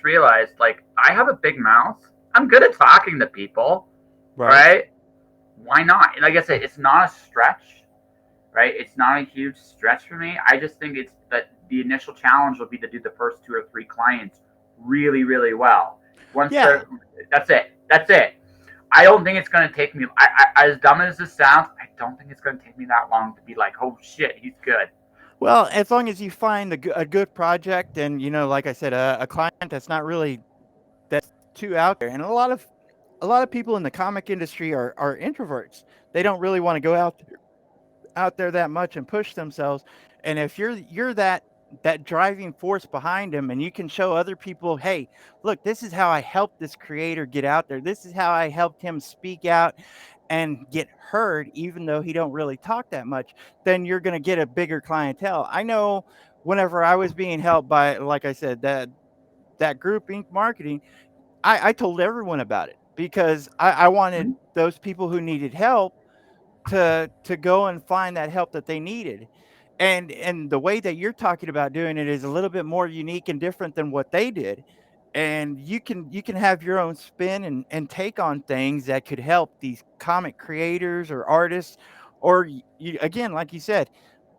just realized, like, I have a big mouth. I'm good at talking to people, Right. right? Why not? Like I said, it's not a stretch, right? It's not a huge stretch for me. I just think it's that the initial challenge will be to do the first two or three clients really, really well. Once Yeah. they're, that's it. That's it. I don't think it's going to take me. As dumb as this sounds, I don't think it's going to take me that long to be like, oh shit, he's good. Well, as long as you find a good project and, like I said, a client that's not really that's too out there. And a lot of people in the comic industry are introverts. They don't really want to go out there that much and push themselves. And if you're that driving force behind them, and you can show other people, hey, look, this is how I helped this creator get out there. This is how I helped him speak out and get heard, even though he don't really talk that much, then you're going to get a bigger clientele. I know whenever I was being helped by, like I said, that group Inc. Marketing, I told everyone about it because I wanted Mhm. those people who needed help to go and find that help that they needed. And the way that you're talking about doing it is a little bit more unique and different than what they did. And you can have your own spin and take on things that could help these comic creators or artists, or again, like you said,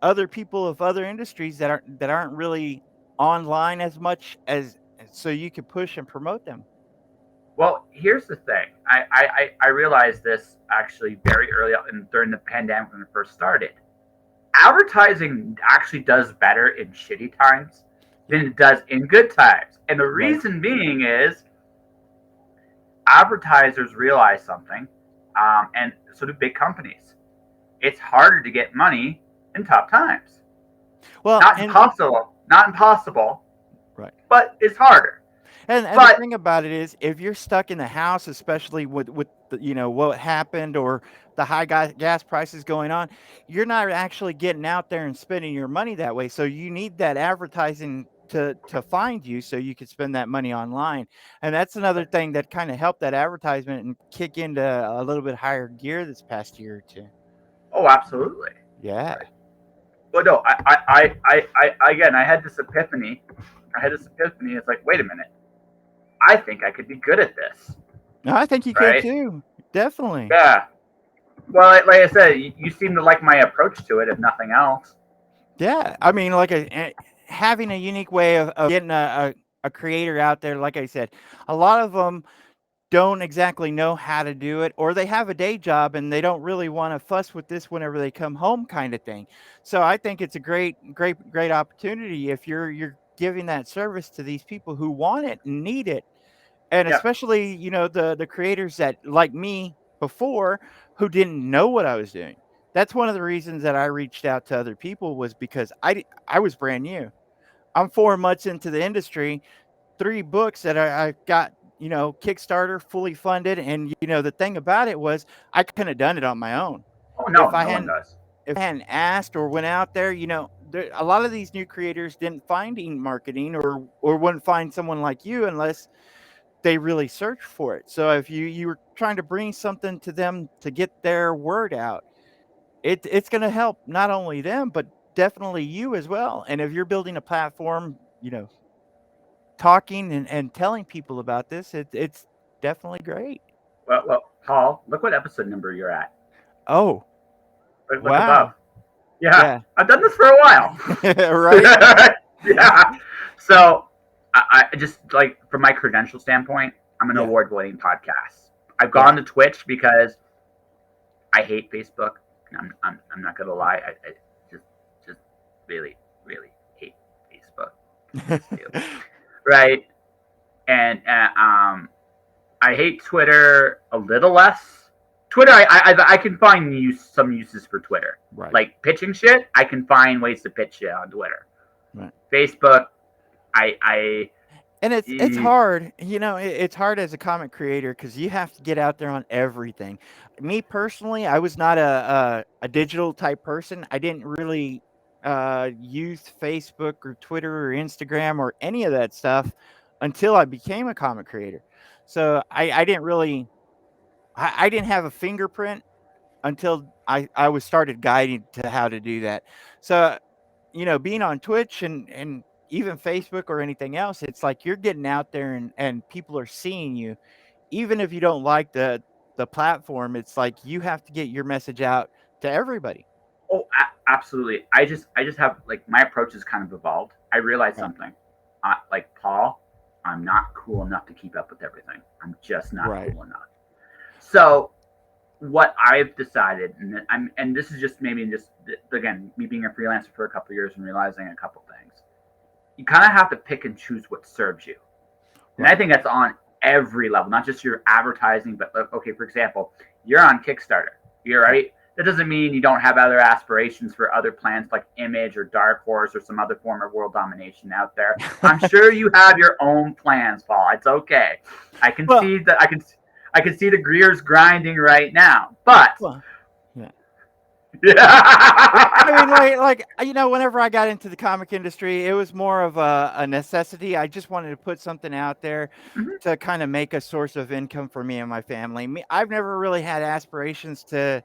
other people of other industries that aren't really online as much as, so you could push and promote them. Well, here's the thing. I realized this actually very early on during the pandemic when it first started. Advertising actually does better in shitty times Yeah. than it does in good times. And the Right. reason being is advertisers realize something, and so do big companies. It's harder to get money in tough times. Well, Not and impossible, not impossible, right. but it's harder. And the But thing about it is, if you're stuck in the house, especially with what happened, or the high gas prices going on, you're not actually getting out there and spending your money that way. So you need that advertising to find you, so you can spend that money online. And that's another thing that kind of helped that advertisement and kick into a little bit higher gear this past year or two. oh, absolutely. Yeah. Right. But no, again, I had this epiphany. I had this epiphany. It's like, wait a minute. I think I could be good at this, No, I think you could right? too. Definitely. Yeah. Well, like I said, you seem to like my approach to it, if nothing else. Yeah, I mean, like having a unique way of getting a creator out there. Like I said, a lot of them don't exactly know how to do it, or they have a day job and they don't really want to fuss with this whenever they come home, kind of thing. So I think it's a great opportunity if you're giving that service to these people who want it and need it, and Yeah. especially the creators that, like me before, who didn't know what I was doing. That's one of the reasons that I reached out to other people, was because I was brand new. I'm 4 months into the industry, 3 books that I got, Kickstarter fully funded. And the thing about it was, I couldn't have done it on my own. Oh if no, i no one hadn't does. if I hadn't asked or went out there, a lot of these new creators didn't find marketing, or wouldn't find someone like you unless they really search for it. So if you were trying to bring something to them to get their word out, it's going to help not only them, but definitely you as well. And if you're building a platform, talking and telling people about this, it's definitely great. Well, Paul, look what episode number you're at. Oh, Look above. wow. Yeah, Yeah. I've done this for a while. Right. Yeah. So I just like from my credential standpoint, I'm an Yeah. award-winning podcast. I've Yeah. gone to Twitch because I hate Facebook. I'm not gonna lie. I just really really hate Facebook. I just do. Right. And I hate Twitter a little less. Twitter, I can find some uses for Twitter, Right. like pitching shit. I can find ways to pitch shit on Twitter. Right. Facebook, I And it's eh, hard, it's hard as a comic creator, because you have to get out there on everything. Me personally, I was not a digital type person. I didn't really use Facebook or Twitter or Instagram or any of that stuff until I became a comic creator. So I didn't really, I didn't have a fingerprint until I was started guided to how to do that. So being on Twitch and even Facebook or anything else, it's like you're getting out there and people are seeing you. Even if you don't like the platform, it's like you have to get your message out to everybody. Oh, absolutely. I just have like my approach has kind of evolved. I realized Right. something. Like Paul, I'm not cool enough to keep up with everything. I'm just not Right. cool enough. So what I've decided, and this is just maybe just again me being a freelancer for a couple of years and realizing a couple things. You kind of have to pick and choose what serves you, and I Right. think that's on every level, not just your advertising, but okay, for example, you're on Kickstarter. You're Right. right. That doesn't mean you don't have other aspirations for other plans like Image or Dark Horse or some other form of world domination out there. I'm sure you have your own plans, Paul. It's okay. I can Well, see that. I can see the gears grinding right now, but well, yeah. I mean, yeah. whenever I got into the comic industry, it was more of a necessity. I just wanted to put something out there Mhm. to kind of make a source of income for me and my family. I've never really had aspirations to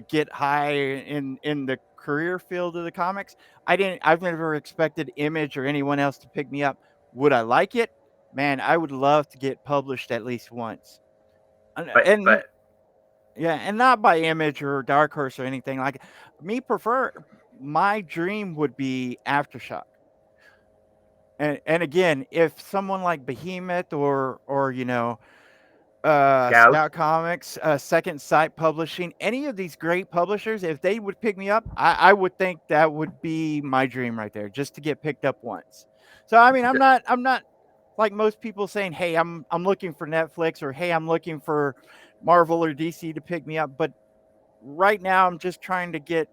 get high in the career field of the comics. I've never expected Image or anyone else to pick me up. Would I like it? Man, I would love to get published at least once. And but yeah, and not by Image or Dark Horse or anything like me prefer my dream would be Aftershock. And again, if someone like Behemoth or Scout. Scout Comics, Second Sight Publishing, any of these great publishers, if they would pick me up, I would think that would be my dream right there, just to get picked up once. So I mean, I'm not like most people saying, "Hey, I'm looking for Netflix," or "Hey, I'm looking for Marvel or DC to pick me up." But right now, I'm just trying to get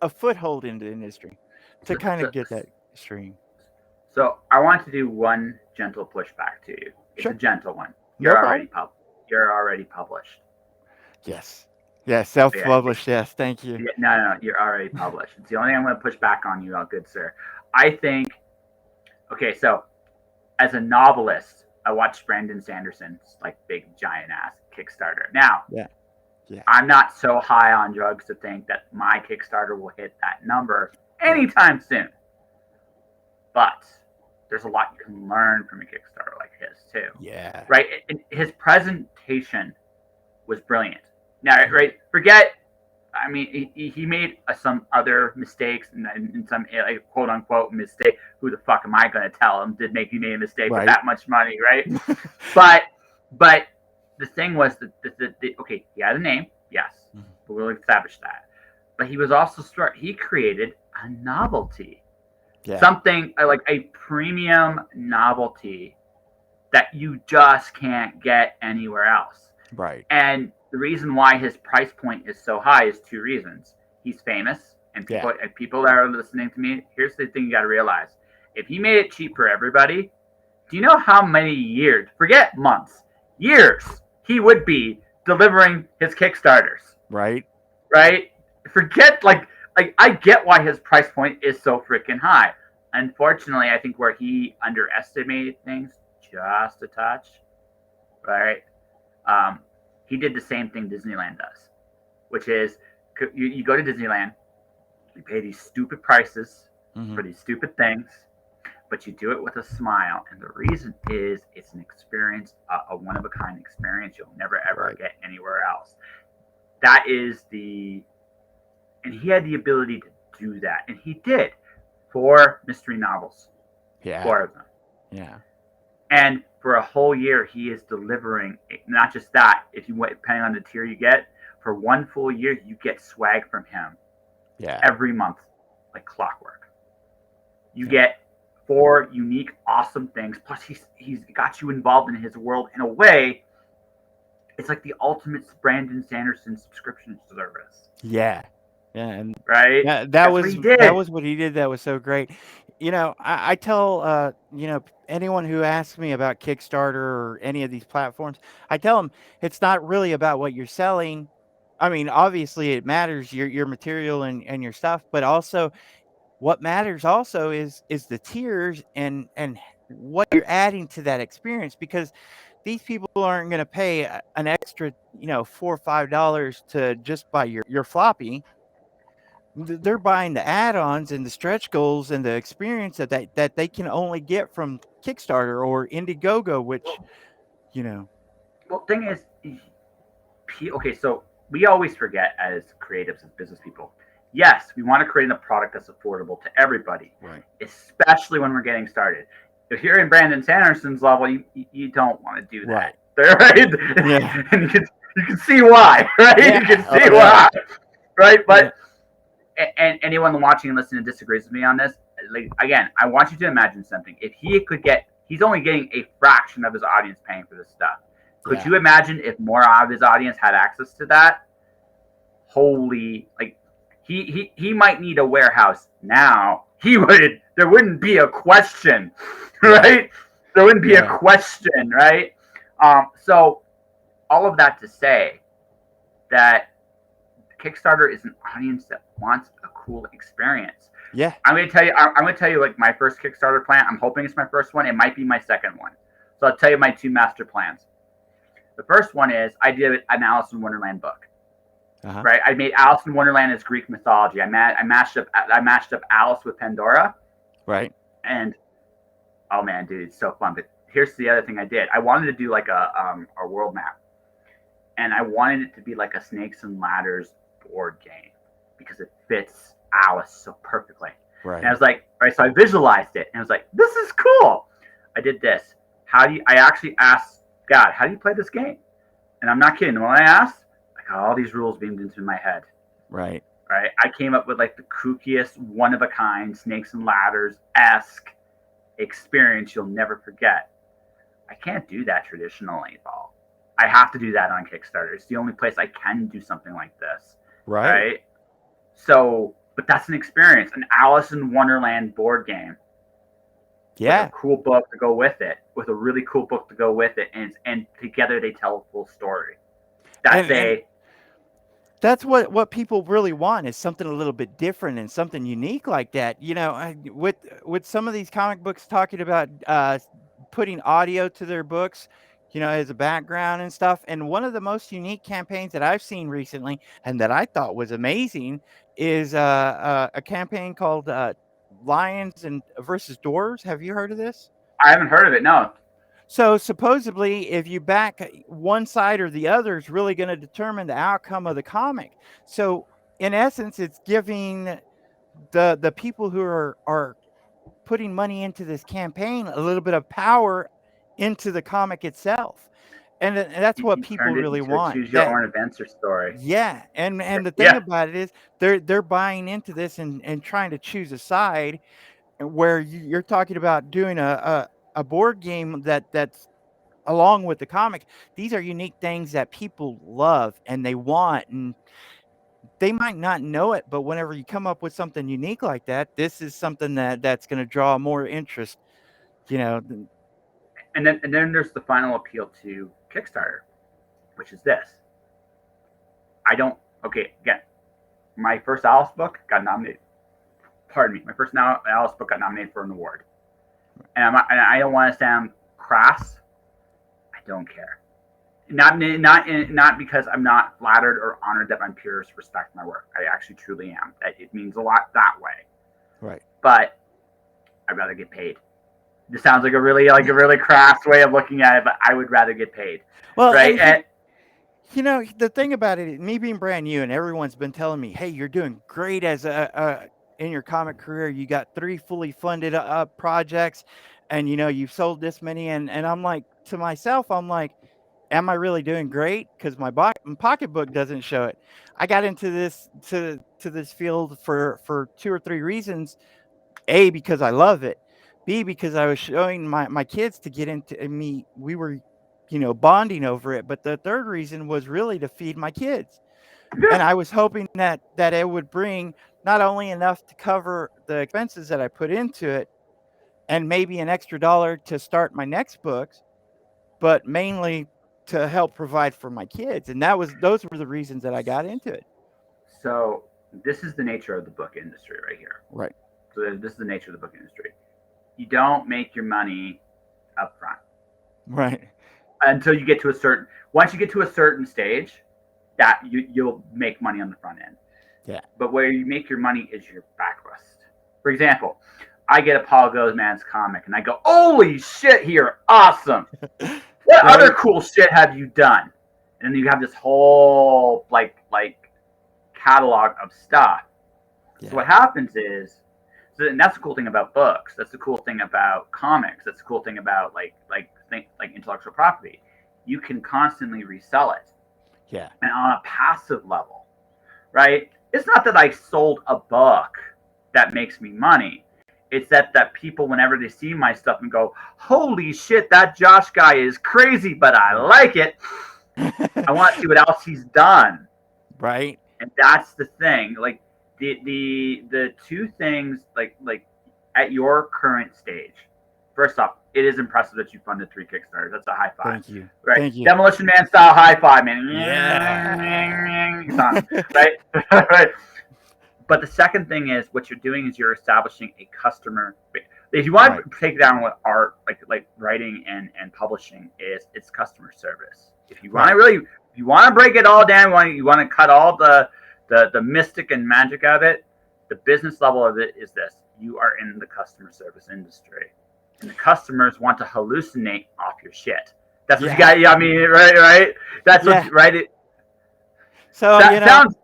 a foothold in the industry to So, kind so, of get that stream. so I want to do one gentle pushback to you. It's a Sure, gentle one. no problem. You're already published. Yes, yes, Yeah, self-published. Yes, thank you. yeah, no, no, no, you're already published. It's the only thing I'm going to push back on you, good sir. I think. Okay, so as a novelist, I watched Brandon Sanderson's like big giant ass Kickstarter. Now, Yeah, yeah, I'm not so high on drugs to think that my Kickstarter will hit that number right. anytime soon. But there's a lot you can learn from a Kickstarter like his too, Yeah. right? And his presentation was brilliant. Now, Yeah. right? Forget. I mean, he made some other mistakes and some like, quote unquote mistake. Who the fuck am I going to tell him did make you made a mistake with Right. that much money, right? But but the thing was that okay, he had a name, yes, Mhm. but we'll establish that. But he was also smart. He created a novelty, Yeah. something like a premium novelty that you just can't get anywhere else. Right. And the reason why his price point is so high is two reasons. He's famous, and Yeah. people that are listening to me, here's the thing you got to realize: if he made it cheap for everybody, do you know how many years? Forget months, years he would be delivering his Kickstarters, Right. right? Forget like I get why his price point is so freaking high. Unfortunately, I think where he underestimated things just a touch, right? Um, he did the same thing Disneyland does, which is you go to Disneyland, you pay these stupid prices Hmm. for these stupid things, but you do it with a smile. And the reason is it's an experience, a one of a kind experience you'll never ever Right. get anywhere else. That is and he had the ability to do that. And he did 4 mystery novels, Yeah. 4 of them. Yeah. And for a whole year, he is delivering not just that. If you depending on the tier you get, for one full year, you get swag from him Yeah. every month, like clockwork. You Yeah. get 4 unique, awesome things. Plus, he's got you involved in his world in a way. It's like the ultimate Brandon Sanderson subscription service, Yeah. Yeah. And right? that That's what was he that did. was what he did. That was so great. I tell anyone who asks me about Kickstarter or any of these platforms, I tell them it's not really about what you're selling. I mean, obviously it matters your material and your stuff, but also what matters also is the tiers and what you're adding to that experience, because these people aren't going to pay an extra $4 or $5 to just buy your floppy. they're buying the add-ons and the stretch goals and the experience that they can only get from Kickstarter or Indiegogo, which Well, you know, well, thing is, okay, so we always forget as creatives, as business people. Yes, we want to create a product that's affordable to everybody, right, especially when we're getting started. If you're in Brandon Sanderson's level, you don't want to do that, right, yeah, right? And you can see why, right? yeah, You can see oh yeah, why, right? yeah, But and anyone watching and listening disagrees with me on this, like again, I want you to imagine something. If he could get, he's only getting a fraction of his audience paying for this stuff. Could yeah, you imagine if more of his audience had access to that? Holy, like he might need a warehouse now. He would. There wouldn't be a question, yeah, right? There wouldn't be a yeah, question, right? So all of that to say that Kickstarter is an audience that wants a cool experience. yeah, I'm gonna tell you. I'm gonna tell you like my first Kickstarter plan. I'm hoping it's my first one. It might be my second one. So I'll tell you my two master plans. The first one is I did an Alice in Wonderland book. uh-huh, Right, I made Alice in Wonderland as Greek mythology. I mashed up Alice with Pandora, right, and oh man, dude, it's so fun. But here's the other thing I did. I wanted to do like a world map, and I wanted it to be like a Snakes and Ladders board game because it fits Alice so perfectly. And I right, was like, all right, so I visualized it, and I was like, this is cool. I did this. How do you? I actually asked God, how do you play this game? And I'm not kidding. When I asked, I got all these rules beamed into my head. right, Right, I came up with like the kookiest, one of a kind, Snakes and Ladders esque experience you'll never forget. I can't do that traditionally, though. I have to do that on Kickstarter. It's the only place I can do something like this, right, right? So, but that's an experience, an Alice in Wonderland board game with a yeah, cool book to go with it, with a really cool book to go with it, and together they tell a full story. That's and a that's what people really want is something a little bit different and something unique like that. You know, with some of these comic books talking about putting audio to their books, you know, as a background and stuff. And one of the most unique campaigns that I've seen recently and that I thought was amazing is a campaign called Lions and versus Dwarves. Have you heard of this? I haven't heard of it. No, So supposedly, if you back one side or the other, is really going to determine the outcome of the comic. So in essence, it's giving the people who are putting money into this campaign a little bit of power into the comic itself, and that's what you people turned it really into a want. choose your That own adventure story. yeah, and the thing Yeah, about it is they're buying into this and trying to choose a side where you're talking about doing a board game that's along with the comic. These are unique things that people love and they want, and they might not know it, but whenever you come up with something unique like that, this is something that's going to draw more interest. You know, and then there's the final appeal to Kickstarter, which is this. I don't. Okay, again, my first Alice book got nominated. Pardon me, my first Alice book got nominated for an award, and I don't want to sound crass. I don't care. Not because I'm not flattered or honored that my peers respect my work. I actually truly am. It means a lot that way. right. But I'd rather get paid. This sounds like a really crass way of looking at it, but I would rather get paid, Well, right? and And you know, the thing about it, me being brand new, and everyone's been telling me, "Hey, you're doing great as a in your comic career. You got 3 fully funded projects, and you know you've sold this many." And I'm like to myself, I'm like, "Am I really doing great?" Because my pocketbook doesn't show it. I got into this field for 2 or 3 reasons. A, because I love it. B, because I was showing my kids to get into me. We were, you know, bonding over it. But the third reason was really to feed my kids. And yeah, I was hoping that it would bring not only enough to cover the expenses that I put into it and maybe an extra dollar to start my next books, but mainly to help provide for my kids. And those were the reasons that I got into it. so this is the nature of the book industry right here. Right. So this is the nature of the book industry. You don't make your money up front Right. until you get to a certain. Once you get to a certain stage, that you'll make money on the front end. Yeah. But where you make your money is your backlist. For example, I get a Paul Gozman's comic and I go, "Holy shit, you're awesome! What other Right. cool shit have you done?" And then you have this whole catalog of stuff. So Yeah. what happens is, and that's the cool thing about books. That's the cool thing about comics. That's the cool thing about like intellectual property. You can constantly resell it, Yeah. and on a passive level, right? It's not that I sold a book that makes me money. It's that people, whenever they see my stuff and go, "Holy shit, that Josh guy is crazy, but I Right. like it. I want to see what else he's done." Right. And that's the thing. Like the two things, like at your current stage. First off, it is impressive that you funded 3 Kickstarters. That's a high five, Thank you. right? Thank you. Demolition Man style high five, man. Yeah. It's awesome, right? Right. But the second thing is what you're doing is you're establishing a customer. If you want Right. to take down what art, like writing and publishing is, it's customer service. If you want to Right. really, if you want to break it all down, you want to cut all the mystic and magic of it. The business level of it is this: you are in the customer service industry, and the customers want to hallucinate off your shit. That's what you Yeah. got. Yeah, I mean, right. That's what Yeah. right. It So, sounds.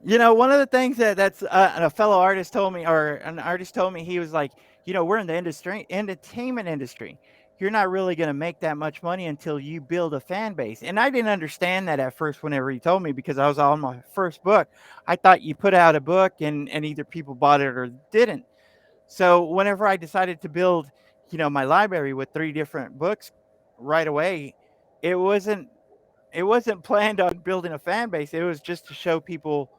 one of the things that's a fellow artist told me, or an artist told me, he was like, we're in the entertainment industry. You're not really going to make that much money until you build a fan base. And I didn't understand that at first whenever he told me, because I was on my first book. I thought you put out a book and either people bought it or didn't. So whenever I decided to build, my library with 3 different books right away, it wasn't it wasn't planned on building a fan base. It was just to show people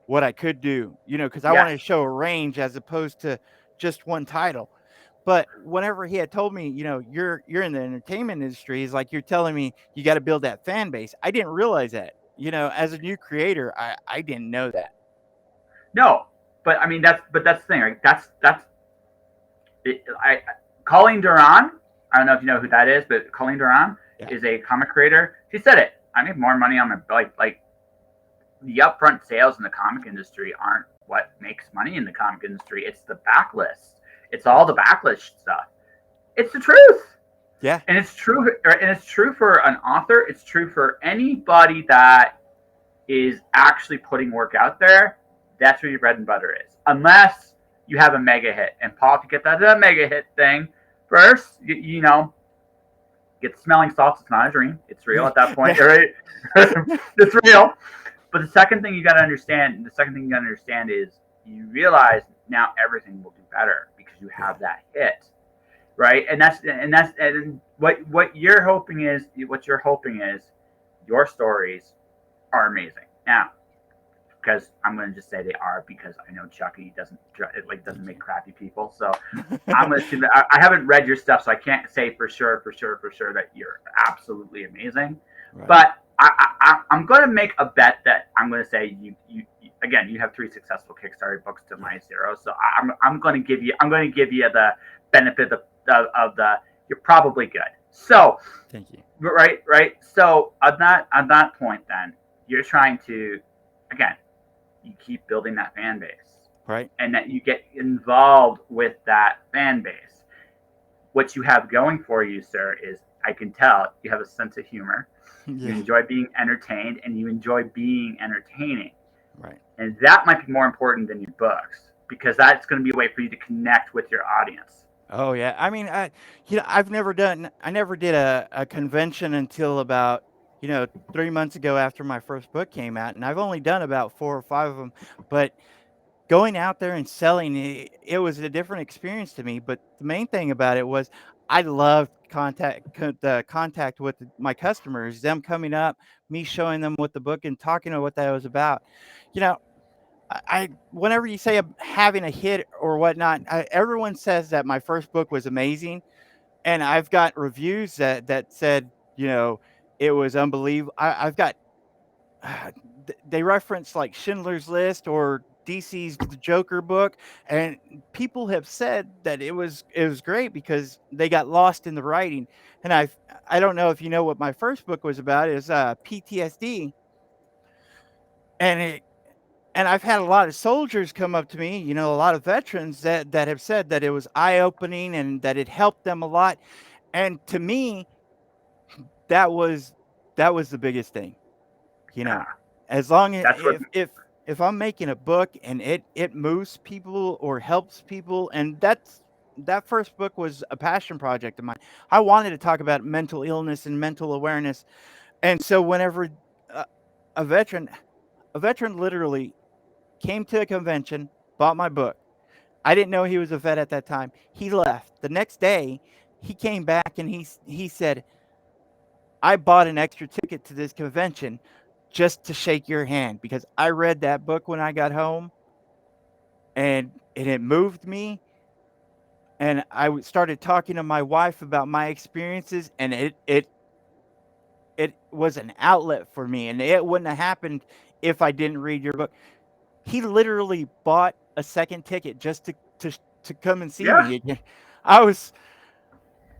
what I could do, because I wanted to Yes. show a range as opposed to just one title. But whenever he had told me, you're in the entertainment industry, is like you're telling me you got to build that fan base. I didn't realize that. As a new creator, I didn't know that. No, but I mean that's the thing, right? That's I Colleen Duran. I don't know if you know who that is, but Colleen Duran Yeah. is a comic creator. She said it. I make more money on my like the upfront sales in the comic industry aren't what makes money in the comic industry. It's the backlist. It's all the backlist stuff. It's the truth. Yeah. And it's true, and it's true for an author. It's true for anybody that is actually putting work out there. That's where your bread and butter is, unless you have a mega hit. And Paul, if you get that mega hit thing first, get the smelling salts. It's not a dream. It's real at that point, Yeah. right? It's real. But the second thing you gotta understand is you realize now everything will do better because you Yeah. have that hit, right? And what you're hoping is your stories are amazing. Now, because I'm going to just say they are because I know Chucky doesn't Thank make you. crappy people. So I'm going to assume that I haven't read your stuff, so I can't say for sure that you're absolutely amazing. Right. But I'm going to make a bet that I'm going to say you again you have 3 successful Kickstarter books to Yeah. my 0. So I'm going to give you the benefit of the you're probably good. So Thank you. right. So at that point, then you're trying to again you keep building that fan base Right. and that you get involved with that fan base. What you have going for you, sir, is I can tell you have a sense of humor. You Yeah. enjoy being entertained and you enjoy being entertaining. Right. And that might be more important than your books because that's going to be a way for you to connect with your audience. Oh yeah. I mean, I never did a convention until about, 3 months ago after my first book came out, and I've only done about 4 or 5 of them. But going out there and selling, it was a different experience to me. But the main thing about it was I loved the contact with my customers, them coming up, me showing them what the book and talking about what that was about. You know, whenever you say having a hit or whatnot, everyone says that my first book was amazing, and I've got reviews that said, it was unbelievable. I've got uh, they reference like Schindler's List or DC's The Joker book, and people have said that it was great because they got lost in the writing. And I don't know if you know what my first book was about. Is PTSD, and and I've had a lot of soldiers come up to me, a lot of veterans that have said that it was eye opening and that it helped them a lot. And to me, that was that was the biggest thing. You know, Yeah, as long as that's what. if I'm making a book and it moves people or helps people, and that first book was a passion project of mine. I wanted to talk about mental illness and mental awareness, and so whenever a, a veteran a veteran literally came to a convention, bought my book. I didn't know he was a vet at that time. He left. The next day, he came back and he said, "I bought an extra ticket to this convention just to shake your hand because I read that book when I got home and it moved me, and started talking to my wife about my experiences, and it was an outlet for me, and it wouldn't have happened if I didn't read your book." He literally bought a second ticket just to come and see Yeah, me again. I was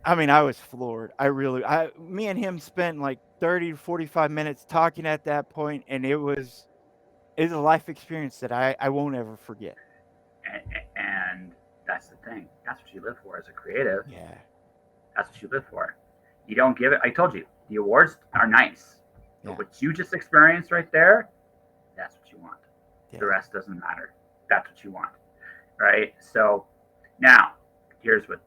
I was floored. I really I Me and him spent like 30 to 45 minutes talking at that point, and it's a life experience that I won't ever forget. and that's the thing. That's what you live for as a creative. Yeah. That's what you live for. You don't give it. I told you the awards are nice, but Yeah. what you just experienced right there, that's what you want. The Yeah. rest doesn't matter. That's what you want, right? So now, here's what.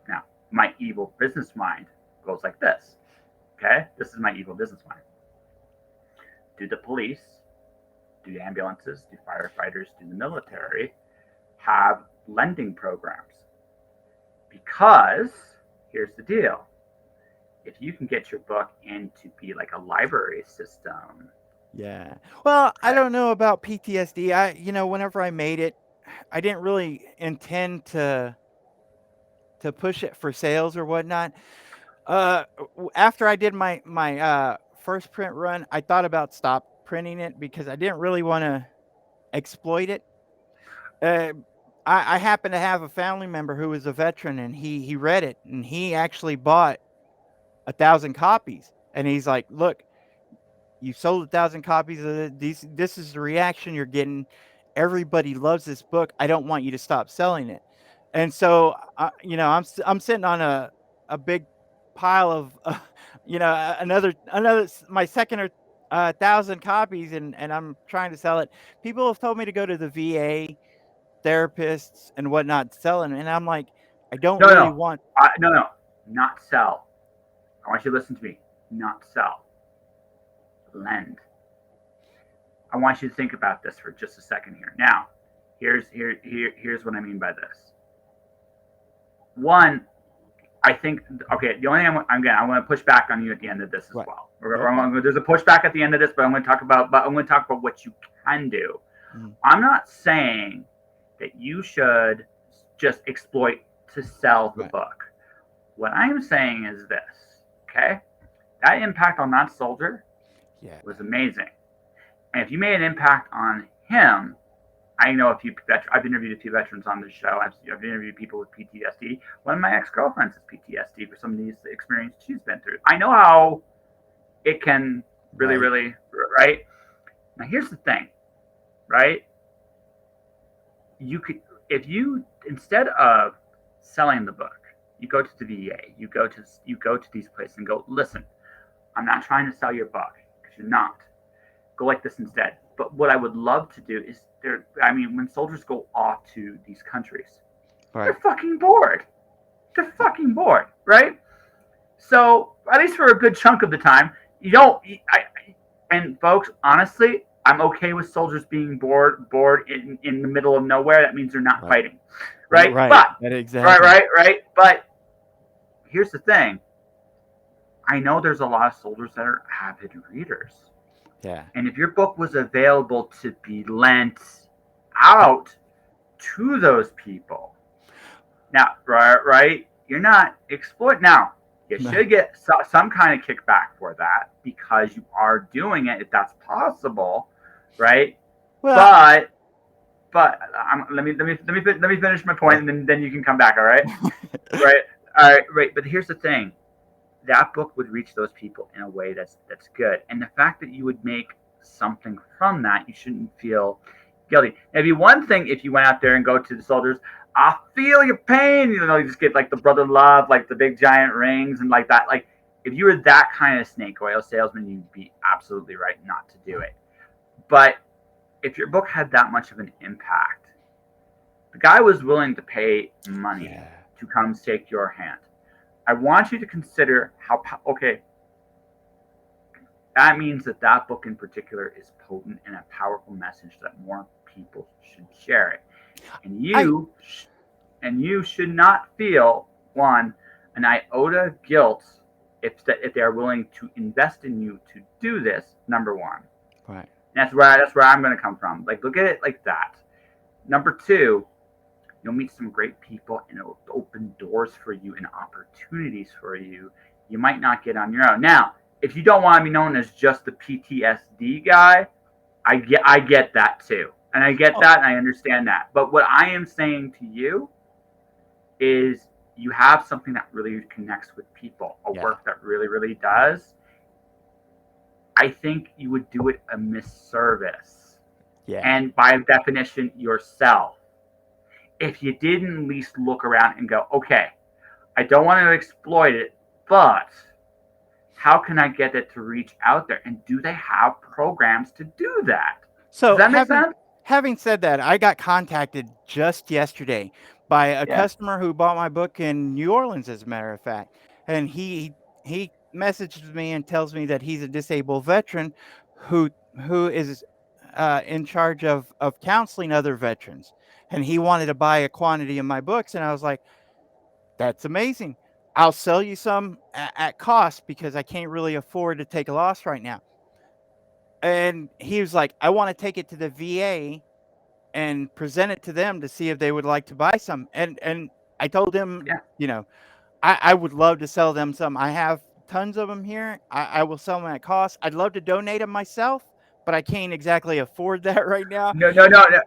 Now, my evil business mind goes like this. Okay, this is my evil business mind. Do the police, do ambulances, do firefighters, do the military have lending programs? Because here's the deal: if you can get your book in to be like a library system, Yeah. Well, I right? don't know about PTSD. Whenever I made it, I didn't really intend to push it for sales or whatnot. After I did my first print run, I thought about stop printing it because I didn't really want to exploit it. Uh, I happen to have a family member who was a veteran, and he read it, and he actually bought 1,000 copies. And he's like, "Look, you sold 1,000 copies of these. This is the reaction you're getting. Everybody loves this book. I don't want you to stop selling it." And so, I'm sitting on a big pile of, my second or 1,000 copies, and I'm trying to sell it. People have told me to go to the VA, therapists, and whatnot selling, and I'm like, I don't No, really no, want. no, no, not sell. I want you to listen to me. Not sell, lend. I want you to think about this for just a second here. Now, here's what I mean by this. One, I think okay. The only thing I'm going to push back on you at the end of this as Right. well. Okay. There's a pushback at the end of this, but I'm going to talk about what you can do. Mhm. I'm not saying that you should just exploit to sell the Right. book. What I'm saying is this, okay? That impact on that soldier Yeah. was amazing. And if you made an impact on him, I know a few. I've interviewed a few veterans on this show. I've interviewed people with PTSD. One of my ex-girlfriends has PTSD for some of these experiences she's been through. I know how it can really, Right. really, right. Now here's the thing, right? You could, if you instead of selling the book, you go to the VA, you go to these places and go, listen, I'm not trying to sell your book because you're not. Go like this instead. But what I would love to do is there. I mean, when soldiers go off to these countries, they're Right. fucking bored. They're fucking bored, right? So at least for a good chunk of the time, you don't. And folks, honestly, I'm okay with soldiers being bored in the middle of nowhere. That means they're not Right. fighting, right? Right. But That right, exactly. right, right. But here's the thing. I know there's a lot of soldiers that are avid readers. Yeah. And if your book was available to be lent out to those people, now, right, you're not exploit. Now, you should get some kind of kickback for that because you are doing it if that's possible, right? Well, But let me finish my point, right. and then you can come back. Right, all right, right. But here's the thing: that book would reach those people in a way that's good. And the fact that you would make something from that, you shouldn't feel guilty. It'd be one thing if you went out there and go to the soldiers. I feel your pain. You know, you just get like the brother love, like the big giant rings and like that. Like if you were that kind of snake oil salesman, you'd be absolutely right not to do Right. it. But if your book had that much of an impact, the guy was willing to pay money Yeah. to come take your hand. I want you to consider how okay, that means that that book in particular is potent and a powerful message that more people should share it. And I you should not feel one an iota of guilt if they are willing to invest in you to do this. Number one, right. and that's where I'm going to come from. Like look at it like that. Number two, you'll meet some great people and it'll open doors for you and opportunities for you you might not get on your own. Now, if you don't want to be known as just the PTSD guy, I get that too. And I get Oh, that and I understand that. But what I am saying to you is you have something that really connects with people, a yeah. work that really, really does. I think you would do it a misservice. Yeah. And by definition, yourself. If you didn't at least look around and go, okay, I don't want to exploit it, but how can I get it to reach out there? And do they have programs to do that? Does So that make having sense? having said that, I got contacted just yesterday by a Yeah. customer who bought my book in New Orleans, as a matter of fact, and he messages me and tells me that he's a disabled veteran who who is in charge of counseling other veterans, and he wanted to buy a quantity of my books, and I was like, "That's amazing. I'll sell you some at cost because I can't really afford to take a loss right now." And he was like, "I want to take it to the VA and present it to them to see if they would like to buy some." And I told him, Yeah. I would love to sell them some. I have tons of them here. I will sell them at cost. I'd love to donate them myself, but I can't exactly afford that right now. No, no, no, no.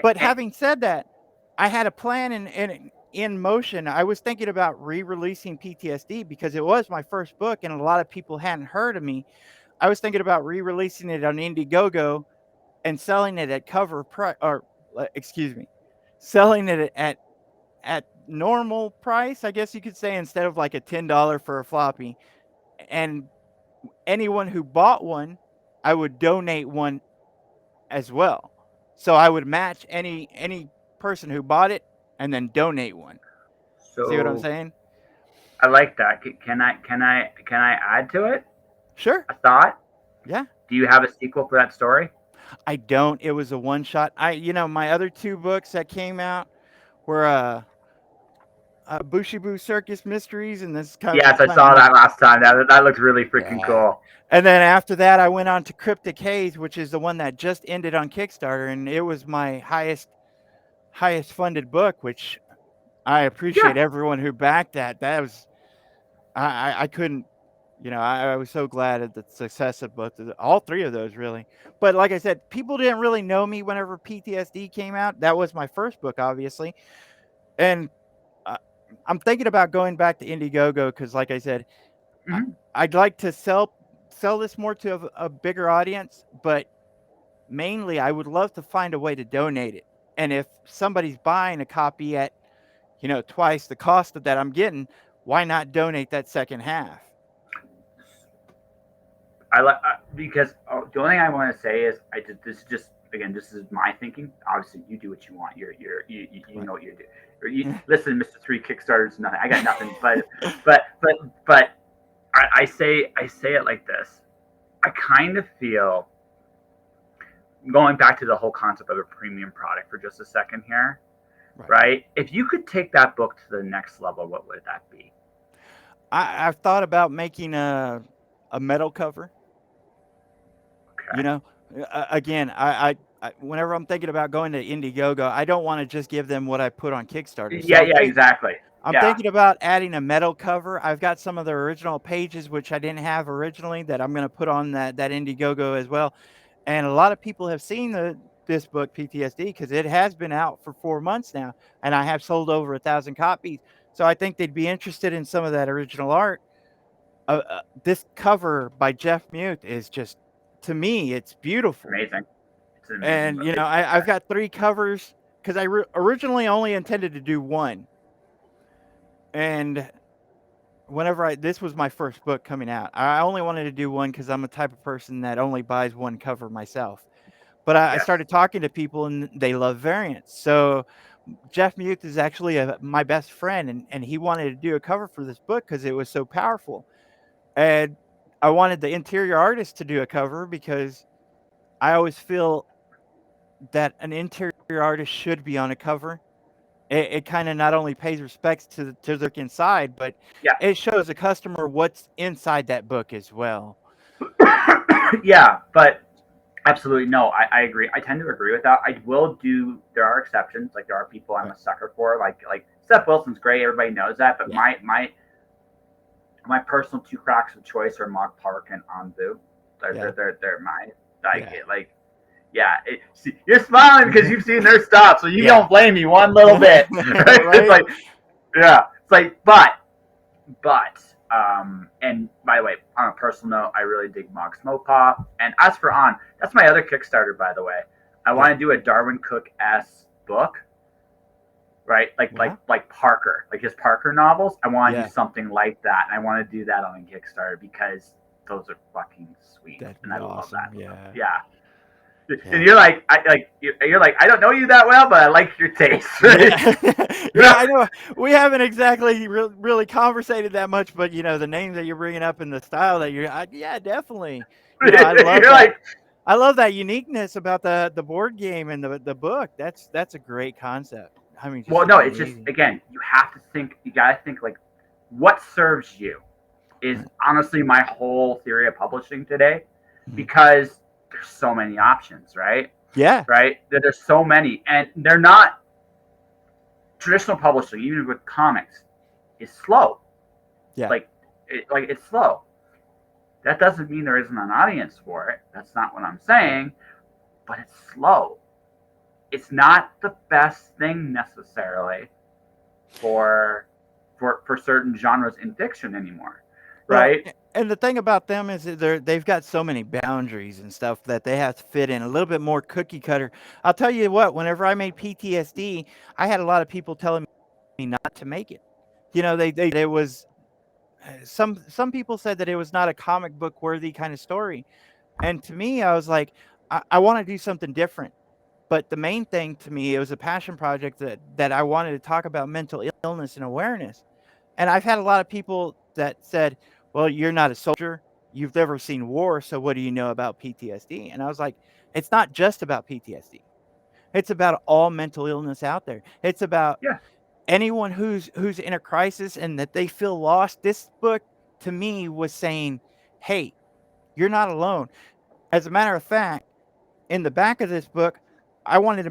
But having said that, I had a plan in motion. I was thinking about re-releasing PTSD because it was my first book and a lot of people hadn't heard of me. I was thinking about re-releasing it on Indiegogo and selling it at cover price, or excuse me, selling it at normal price, I guess you could say, instead of like a $10 for a floppy. And anyone who bought one, I would donate one as well. So I would match any person who bought it and then donate one. See what I'm So saying? I like that. Can I add to it Sure. a thought? Yeah. Do you have a sequel for that story? I don't. It was a one shot. My other two books that came out were Bushibu Circus Mysteries, and this Yes, I kind of saw more. that last time. That looks really freaking Yeah. cool. And then after that, I went on to Cryptic Haze, which is the one that just ended on Kickstarter, and it was my highest funded book, which I Yeah. appreciate everyone who backed that. That was I couldn't, I was so glad at the success of all three of those really. But like I said, people didn't really know me whenever PTSD came out. That was my first book, obviously, and uh, I'm thinking about going back to Indiegogo because, like I said, I, Hmm. I'd like to sell this more to a bigger audience, but mainly I would love to find a way to donate it. And if somebody's buying a copy at twice the cost of that I'm getting, why not donate that second half? I like because the only thing I want to say is I did this is just again this is my thinking. Obviously, you do what you want. You Right. know what you do. Listen, Mister Three Kickstarters, nothing. I got nothing. But I say it like this. I kind of feel going back to the whole concept of a premium product for just a second here, Right. right? If you could take that book to the next level, what would that be? I've thought about making a metal cover. You Okay. know, again, whenever I'm thinking about going to Indiegogo, I don't want to just give them what I put on Kickstarter. So Yeah, yeah, exactly. I'm Yeah. thinking about adding a metal cover. I've got some of the original pages which I didn't have originally that I'm going to put on that Indiegogo as well. And a lot of people have seen this book PTSD because it has been out for 4 months now, and I have sold over 1,000 copies. So I think they'd be interested in some of that original art. This cover by Jeff Mute is just, to me, it's It's beautiful. amazing. It's an amazing And book. It's I've got 3 covers because I originally only intended to do one. And whenever this was my first book coming out, I only wanted to do one because I'm a type of person that only buys one cover myself. But I yes. started talking to people and they love variants. So Jeff Muth is actually my best friend, and he wanted to do a cover for this book because it was so powerful. And I wanted the interior artist to do a cover because I always feel that an interior artist should be on a cover. It kind of not only pays respects to the book inside, but Yeah. it shows the customer what's inside that book as well. Yeah, but absolutely no. I agree. I tend to agree with that. I will do. There are exceptions. Like there are people I'm Right. a sucker for. Like Steph Wilson's great. Everybody knows that. But Yeah. my personal two cracks of choice are Mark Park and Anbu. Yeah. They're my Yeah. yeah. See, you're smiling because you've seen their stuff, so you Yeah. don't blame me one little bit. Right? It's Right? like yeah. It's like but and by the way, on a personal note, I really dig Mox Mopop. And as for On, that's my other Kickstarter, by the way. I want Yeah. to do a Darwin Cook S book, right? Wow. Like Parker, like his Parker novels. I want to do Yeah. something like that, and I want to do that on a Kickstarter because those are fucking sweet, That'd and be I love awesome. that stuff. Yeah. Yeah. And Yeah. you're like, you're like, I don't know you that well, but I like your taste. Right? Yeah. Yeah, I know. We haven't exactly really conversated that much, but the names that you're bringing up and the style that yeah, definitely. I love You're that. like, I love that uniqueness about the board game and the book. That's a great concept. I mean, just well, no, it's just amazing. again, you have to think. You got to think like, what serves you is Right. honestly my whole theory of publishing today, Mhm. because there's so many options, right? Yeah. Right? There's so many, and they're not traditional publishing. Even with comics, is slow. Yeah. Like, it's slow. That doesn't mean there isn't an audience for it. That's not what I'm Right. saying. But it's slow. It's not the best thing necessarily for for certain genres in fiction anymore, Well, right? and the thing about them is that they've got so many boundaries and stuff that they have to fit in a little bit more cookie cutter. I'll tell you what, whenever I made PTSD, I had a lot of people telling me not to make it. It was some people said that it was not a comic book worthy kind of story. And to me, I was like, I want to do something different. But the main thing to me, it was a passion project that I wanted to talk about mental illness and awareness. And I've had a lot of people that said, "Well, you're not a soldier. You've never seen war, so what do you know about PTSD?" And I was like, "It's not just about PTSD. It's about all mental illness out there. It's about Yeah. anyone who's in a crisis and that they feel lost." This book to me was saying, "Hey, you're not alone." As a matter of fact, in the back of this book, I wanted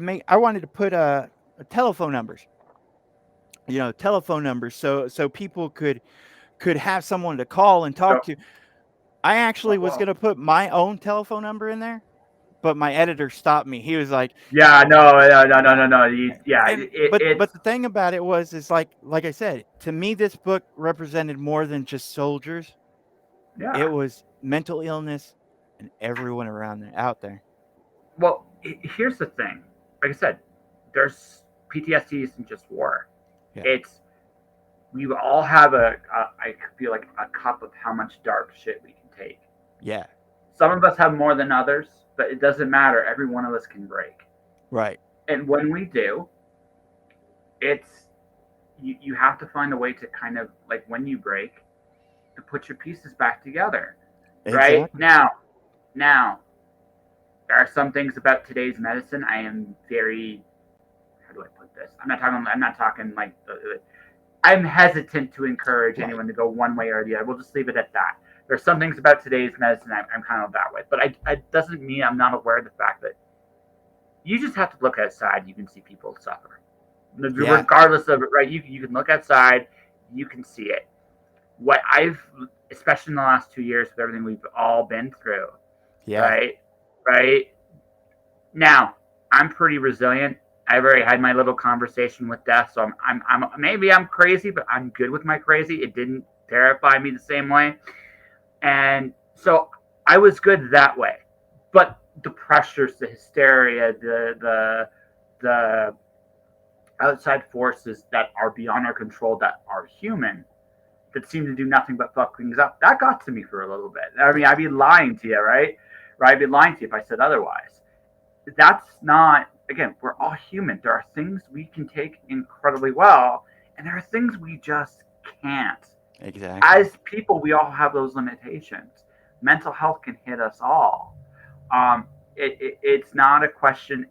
to put a telephone numbers. Telephone numbers so people could have someone to call and talk So, to. I actually was well, going to put my own telephone number in there, but my editor stopped me. He was like, yeah, no. Yeah, and it's but the thing about it was is like I said, to me this book represented more than just soldiers. It yeah. was mental illness and everyone around there out there. Well, here's the thing. Like I said, there's PTSD isn't just war. Yeah. It's we all have I feel like a cup of how much dark shit we can take. Yeah. Some of us have more than others, but it doesn't matter. Every one of us can break. Right. And when we do, it's you have to find a way to kind of like when you break to put your pieces back together. Right? Exactly. Now there are some things about today's medicine I am very how do I put this? I'm not talking like I'm hesitant to encourage Right. anyone to go one way or the other. We'll just leave it at that. There's some things about today's medicine I'm kind of that way, but I doesn't mean I'm not aware of the fact that you just have to look outside. You can see people suffer, Yeah. regardless of it. Right? You can look outside. You can see it. What I've, especially in the last 2 years, with everything we've all been through, Yeah. right? Right now, I'm pretty resilient. I've already had my little conversation with death, so I'm maybe I'm crazy, but I'm good with my crazy. It didn't terrify me the same way, and so I was good that way. But the pressures, the hysteria, the outside forces that are beyond our control that are human that seem to do nothing but fuck things up. That got to me for a little bit. I mean, I'd Yeah, be lying to you, right? Right? I'd be lying to you if I said otherwise. That's not, again, we're all human. There are things we can take incredibly well, and there are things we just can't. exactly. As people, we all have those limitations. Mental health can hit us all. It's not a question.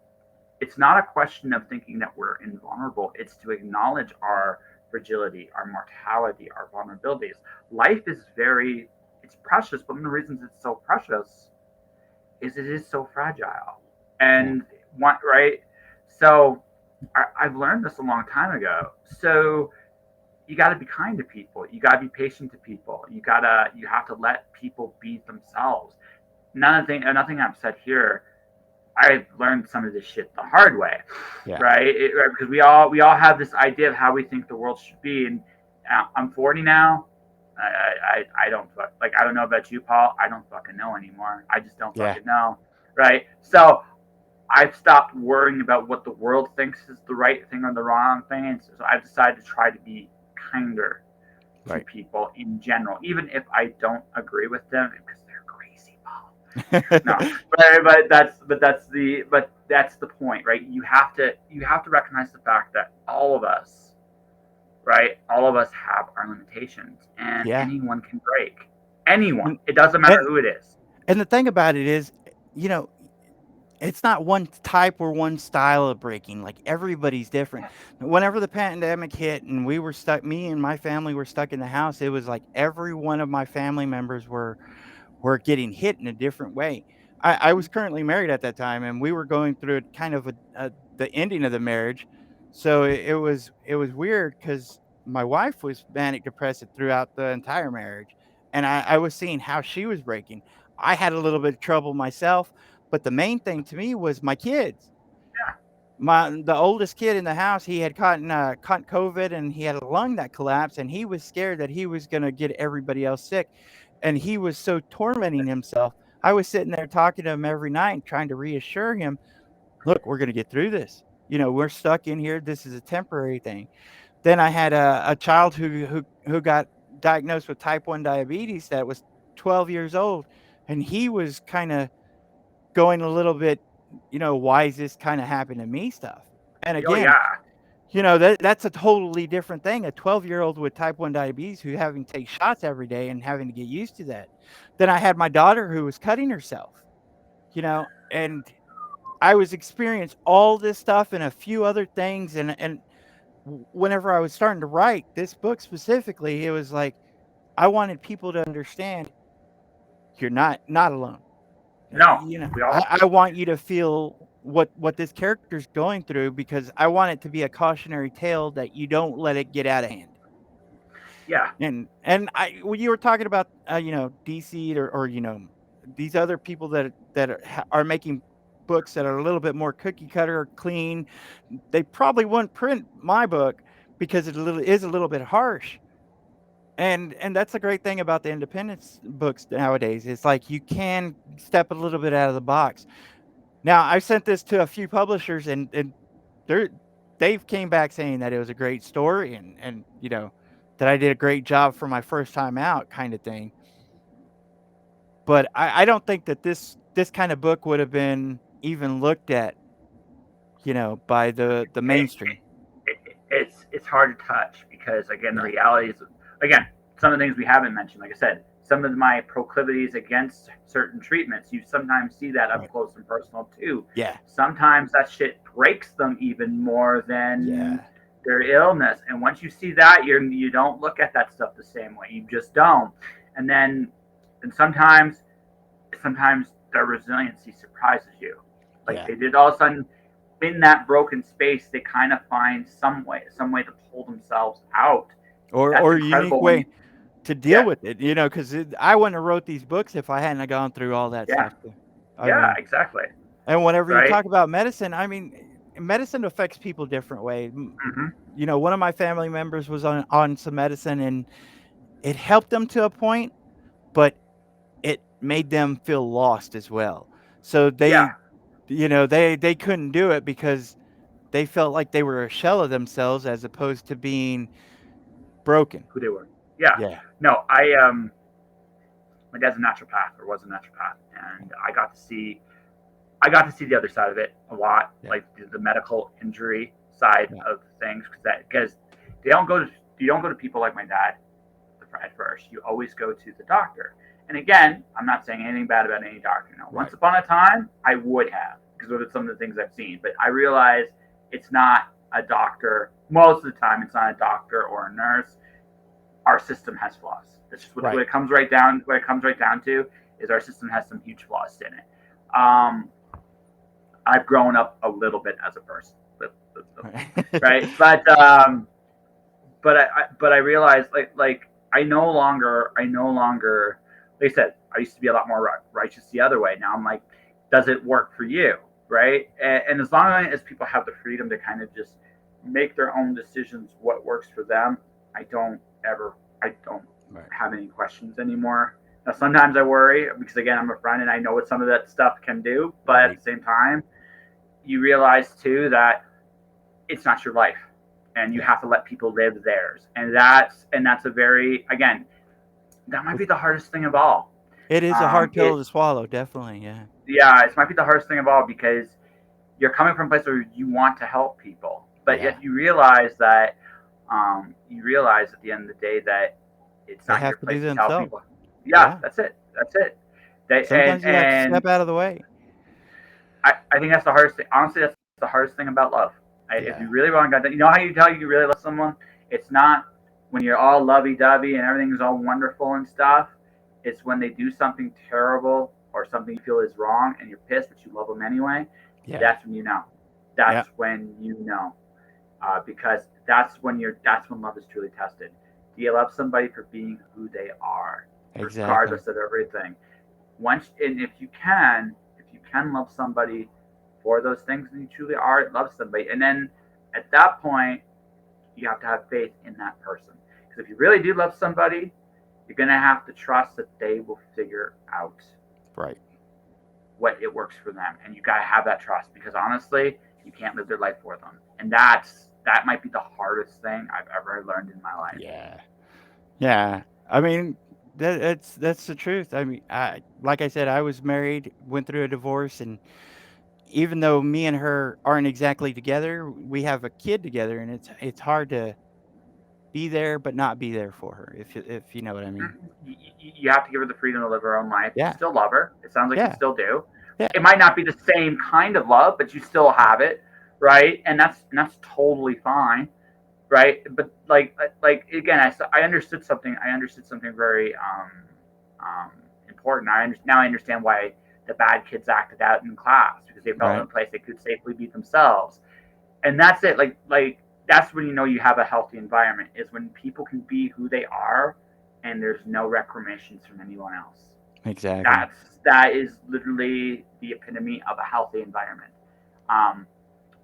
It's not a question of thinking that we're invulnerable. It's to acknowledge our fragility, our mortality, our vulnerabilities. Life is very, it's precious, but one of the reasons it's so precious is it is so fragile. Yeah. And one, right? So I've learned this a long time ago. So you got to be kind to people. You got to be patient to people. You have to let people be themselves. Nothing I've said here, I've learned some of this shit the hard way, Yeah. right? Because we all have this idea of how we think the world should be, and I'm 40 now. I don't like, I don't know about you, Paul. I don't fucking know anymore. I just don't Yeah. fucking know, right? So I've stopped worrying about what the world thinks is the right thing or the wrong thing, and so I've decided to try to be kinder to Right. people in general, even if I don't agree with them because they're crazy, Paul. No, but that's the point, right? You have to recognize the fact that all of us, right? All of us have our limitations, and Yeah. anyone can break. Anyone. And It doesn't matter and who it is. and the thing about it is, you know, it's not one type or one style of breaking. Like everybody's different. Whenever the pandemic hit and we were stuck, me and my family were stuck in the house, it was like every one of my family members were getting hit in a different way. I was currently married at that time, and we were going through kind of the ending of the marriage. So it was weird because my wife was manic depressive throughout the entire marriage, and I was seeing how she was breaking. I had a little bit of trouble myself, but the main thing to me was my kids. The oldest kid in the house, he had caught COVID, and he had a lung that collapsed, and he was scared that he was gonna get everybody else sick, and he was so tormenting himself. I was sitting there talking to him every night, trying to reassure him, "Look, we're gonna get through this. We're stuck in here. This is a temporary thing." Then I had a child who got diagnosed with type 1 diabetes that was 12 years old, and he was kinda going a little bit, "Why is this kinda happening to me?" stuff. And Oh again, yeah, that's a totally different thing, a 12-year-old with type 1 diabetes who having to take shots every day and having to get used to that. Then I had my daughter who was cutting herself, and I was experiencing all this stuff and a few other things, and whenever I was starting to write this book specifically, it was like I wanted people to understand you're not alone. no, we all. I want you to feel what this character's going through because I want it to be a cautionary tale that you don't let it get out of hand. Yeah, And when you were talking about DC or these other people that are making books that are a little bit more cookie cutter, clean, they probably wouldn't print my book because it is a little bit harsh. And that's the great thing about the independence books nowadays. It's like you can step a little bit out of the box. Now, I sent this to a few publishers, and they're they've came back saying that it was a great story, and that I did a great job for my first time out, kind of thing. But I don't think that this kind of book would have been even looked at, by the it, mainstream. it's hard to touch because again the Yeah, reality is, again, some of the things we haven't mentioned, like I said, some of my proclivities against certain treatments, you sometimes see that up right. close and personal too. Yeah, Sometimes that shit breaks them even more than yeah, their illness, and once you see that, you don't look at that stuff the same way, you just don't. And then and sometimes their resiliency surprises you, like yeah. they did all of a sudden in that broken space, they kind of find some way to pull themselves out. That's Or a unique incredible when you, way to deal yeah, with it, because I wouldn't have wrote these books if I hadn't have gone through all that yeah, stuff too. I yeah, mean, exactly, and whenever you right. talk about medicine, I mean, medicine affects people different way. Hmm. One of my family members was on some medicine, and it helped them to a point, but it made them feel lost as well. So Yeah, they couldn't do it because they felt like they were a shell of themselves as opposed to being broken. who they were. Yeah. Yeah. No, my dad's a naturopath or was a naturopath, and I got to see the other side of it a lot, Yeah. like the medical injury side Yeah. of things, because they don't go to you don't go to people like my dad at first. You always go to the doctor. And again, I'm not saying anything bad about any doctor. No, once Right. upon a time, I would have because of some of the things I've seen. But I realize it's not a doctor. Most of the time, it's not a doctor or a nurse. Our system has flaws. That's just what Right. it comes right down. What it comes right down to is our system has some huge flaws in it. Um, I've grown up a little bit as a person, right? But I realized like I no longer like I said, I used to be a lot more righteous the other way. Now I'm like, does it work for you, right? And as long as people have the freedom to kind of just make their own decisions, what works for them, I don't Right. have any questions anymore. Now sometimes I worry because again I'm a friend and I know what some of that stuff can do, but at Right. the same time, you realize too that it's not your life and you Yeah. have to let people live theirs, and that's a very, again, that might be the hardest thing of all. It is a hard pill It to swallow, definitely. Yeah. Yeah, it might be the hardest thing of all because you're coming from a place where you want to help people, but Yeah. yet you realize at the end of the day that it's They not have your to do place to tell themselves. people. Yeah, Yeah. that's it. They, Sometimes you have to and step out of the way. I think that's the hardest thing. Honestly, that's the hardest thing about love. If Yeah. you really want to, you know how you tell you really love someone? It's not when you're all lovey dovey and everything is all wonderful and stuff. It's when they do something terrible or something you feel is wrong and you're pissed, but you love them anyway. Yeah. That's when you know. Yeah. That's when you know, because that's when love is truly tested. Do you love somebody for being who they are, Exactly. regardless of everything? And if you can love somebody for those things, and you truly are love somebody, and then at that point you have to have faith in that person, because if you really do love somebody, you're going to have to trust that they will figure out Right. what it works for them, and you got to have that trust, because honestly you can't live their life for them, and that might be the hardest thing I've ever learned in my life. Yeah. Yeah. I mean, that's the truth. I mean, like I said, I was married, went through a divorce, and even though me and her aren't exactly together, we have a kid together, and it's hard to be there but not be there for her, if you know what I mean. You have to give her the freedom to live her own life. You Yeah. still love her. It sounds like you Yeah. still do. Yeah. It might not be the same kind of love, but you still have it, right? And that's totally fine, right? But like again, I understood something. I understood something very important. Now I understand why the bad kids acted out in class, because they felt in a Right. place they could safely be themselves, and that's it. Like that's when you know you have a healthy environment, is when people can be who they are, and there's no recriminations from anyone else. Exactly. That is literally the epitome of a healthy environment. Um,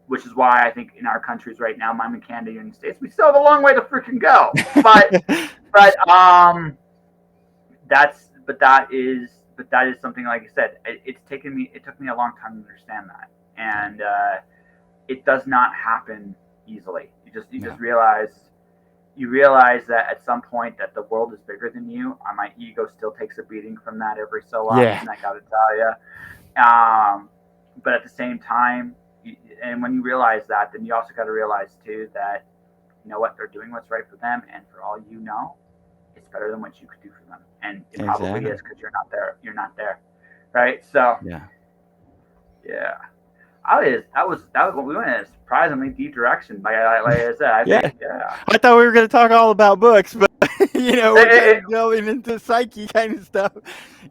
which is why I think in our countries right now, mine and Canada, United States, we still have a long way to freaking go. But that is something, like I said, it took me a long time to understand that, and it does not happen easily. You just No. realize that at some point that the world is bigger than you. My ego still takes a beating from that every so Yeah. often, I gotta tell you. But at the same time, and when you realize that, then you also got to realize too that you know what, they're doing what's right for them, and for all you know, it's better than what you could do for them, and it probably Exactly. is, because you're not there. You're not there, right? So Yeah. yeah. That was we went in a surprisingly deep direction. Like I said, I Yeah. think yeah. I thought we were going to talk all about books, but we're kind It, of delving into psyche kind of stuff.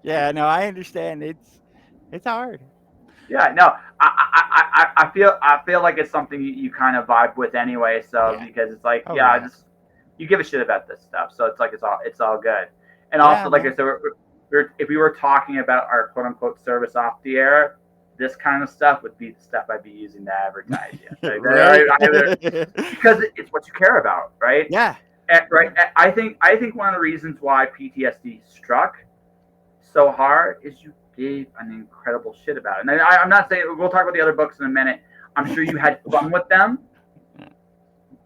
Yeah, no, I understand. It's hard. Yeah, no, I feel like it's something you kind of vibe with anyway. So Yeah. because it's like, Oh yeah, yeah. just you give a shit about this stuff. So it's like it's all good. And Yeah, also, like I man. said, if we were talking about our quote unquote service off the air, this kind of stuff would be the stuff I'd be using to advertise you. Right. Because it's what you care about, right? Yeah. Right. I think one of the reasons why PTSD struck so hard is you gave an incredible shit about it. And I'm not saying we'll talk about the other books in a minute. I'm sure you had fun with them,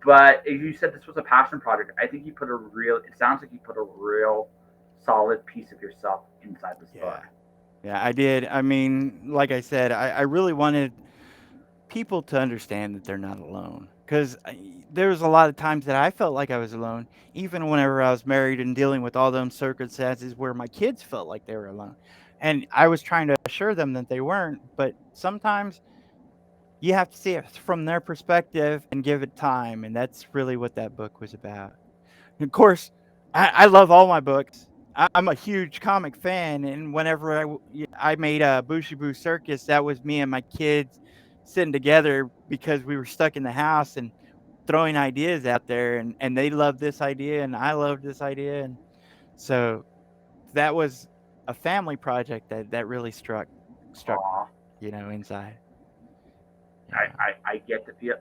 but if you said this was a passion project, I think you put a real. It sounds like you put a real solid piece of yourself inside this Yeah. book. Yeah, I did. I mean, like I said, I really wanted people to understand that they're not alone. Because there was a lot of times that I felt like I was alone, even whenever I was married and dealing with all those circumstances where my kids felt like they were alone. And I was trying to assure them that they weren't. But sometimes you have to see it from their perspective and give it time. And that's really what that book was about. And of course, I love all my books. I'm a huge comic fan, and whenever I made a Bushy Boo Circus, that was me and my kids sitting together because we were stuck in the house and throwing ideas out there, and they loved this idea, and I loved this idea, and so that was a family project that really struck Aw. inside. Yeah. I get the feel.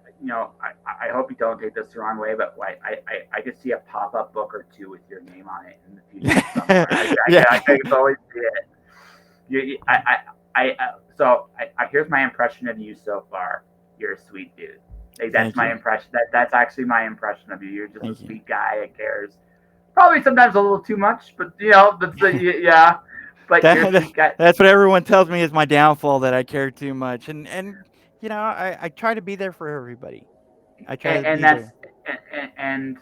I hope you don't take this the wrong way, but I could see a pop up book or two with your name on it in the future somewhere. Yeah. I can always see it. Here's my impression of you so far. You're a sweet dude. Like that's Thank my you. impression. That's actually my impression of you. You're just Thank a you. sweet guy that cares. Probably sometimes a little too much, but yeah. But you're a That sweet guy. that's what everyone tells me is my downfall, that I care too much, and I try to be there for everybody. I try to And be that's there. and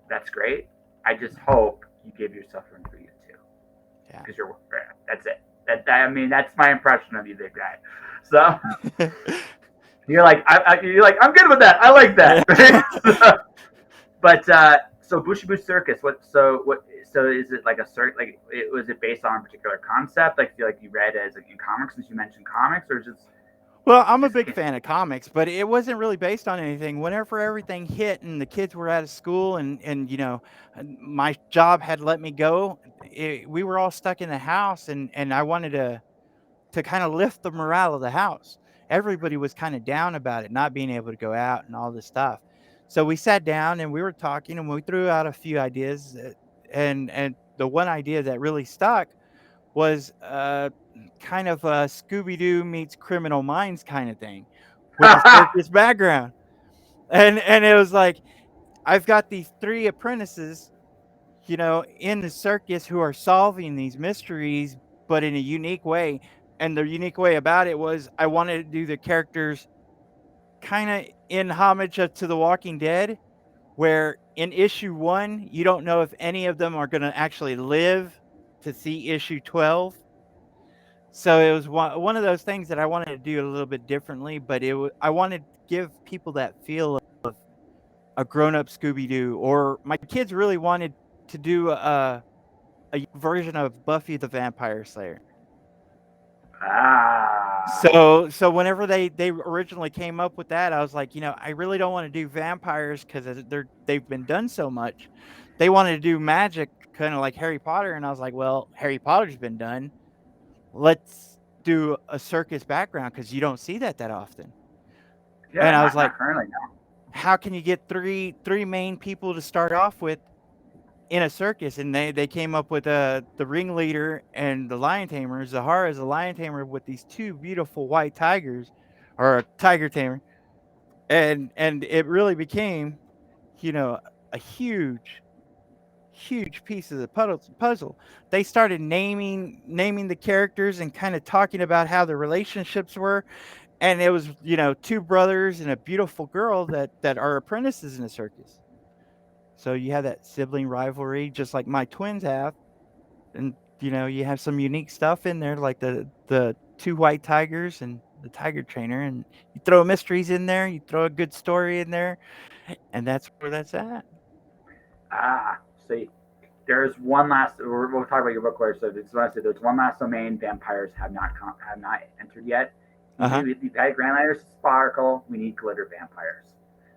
that's great. I just hope you give yourself room for you too, Yeah. because you're. That's it. I mean, that's my impression of you, big guy. So you're like, I'm good with that. I like that. But so Bushy Boo Circus. So is it like a like was it based on a particular concept? Like feel like you read as like in comics, since you mentioned comics, or Well, I'm a just big fan of comics, but it wasn't really based on anything. Whenever everything hit and the kids were out of school, and my job had let me go, we were all stuck in the house, and I wanted to kind of lift the morale of the house. Everybody was kind of down about it, not being able to go out and all this stuff. So we sat down and we were talking, and we threw out a few ideas. And the one idea that really stuck was kind of a Scooby Doo meets Criminal Minds kind of thing, with a circus background. And it was like, I've got these three apprentices, in the circus, who are solving these mysteries, but in a unique way. And the unique way about it was I wanted to do the characters kind of in homage to The Walking Dead, where in issue 1, you don't know if any of them are going to actually live to see issue 12. So it was one of those things that I wanted to do a little bit differently, but I wanted to give people that feel of a grown-up Scooby Doo. Or my kids really wanted to do a version of Buffy the Vampire Slayer. ah. So whenever they originally came up with that, I was like, I really don't want to do vampires because they've been done so much. They wanted to do magic, kind of like Harry Potter, and I was like, well, Harry Potter's been done. Let's do a circus background because you don't see that often. Yeah, And I was like, not currently. No. how can you get three main people to start off with in a circus? And they came up with the ringleader and the lion tamer. Zahara is a lion tamer with these two beautiful white tigers, or a tiger tamer, and it really became, you know, a huge piece of the puzzle. They started naming the characters and kind of talking about how the relationships were, and it was, two brothers and a beautiful girl that are apprentices in the circus. So you have that sibling rivalry, just like my twins have, and you have some unique stuff in there, like the two white tigers and the tiger trainer, and you throw mysteries in there, you throw a good story in there, and that's where that's at. See, there's one last. We'll talk about your book later. So there's one last domain vampires have not entered yet. Uh huh. We've had Grand Lighters Sparkle. We need glitter vampires.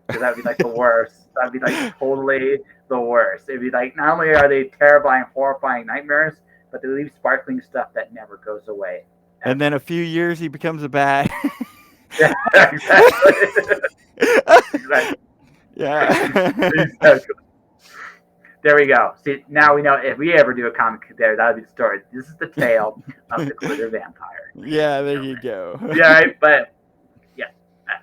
Because that'd be like the worst. That'd be like totally the worst. It'd be like not only are they terrifying, horrifying nightmares, but they leave sparkling stuff that never goes away. And then a few years, he becomes a bad. Yeah, exactly. Exactly. Yeah. Exactly. There we go. See, now we know if we ever do a comic there, that would be the story. This is the tale of the glitter vampire. Yeah, there you go. Yeah, right. But yeah,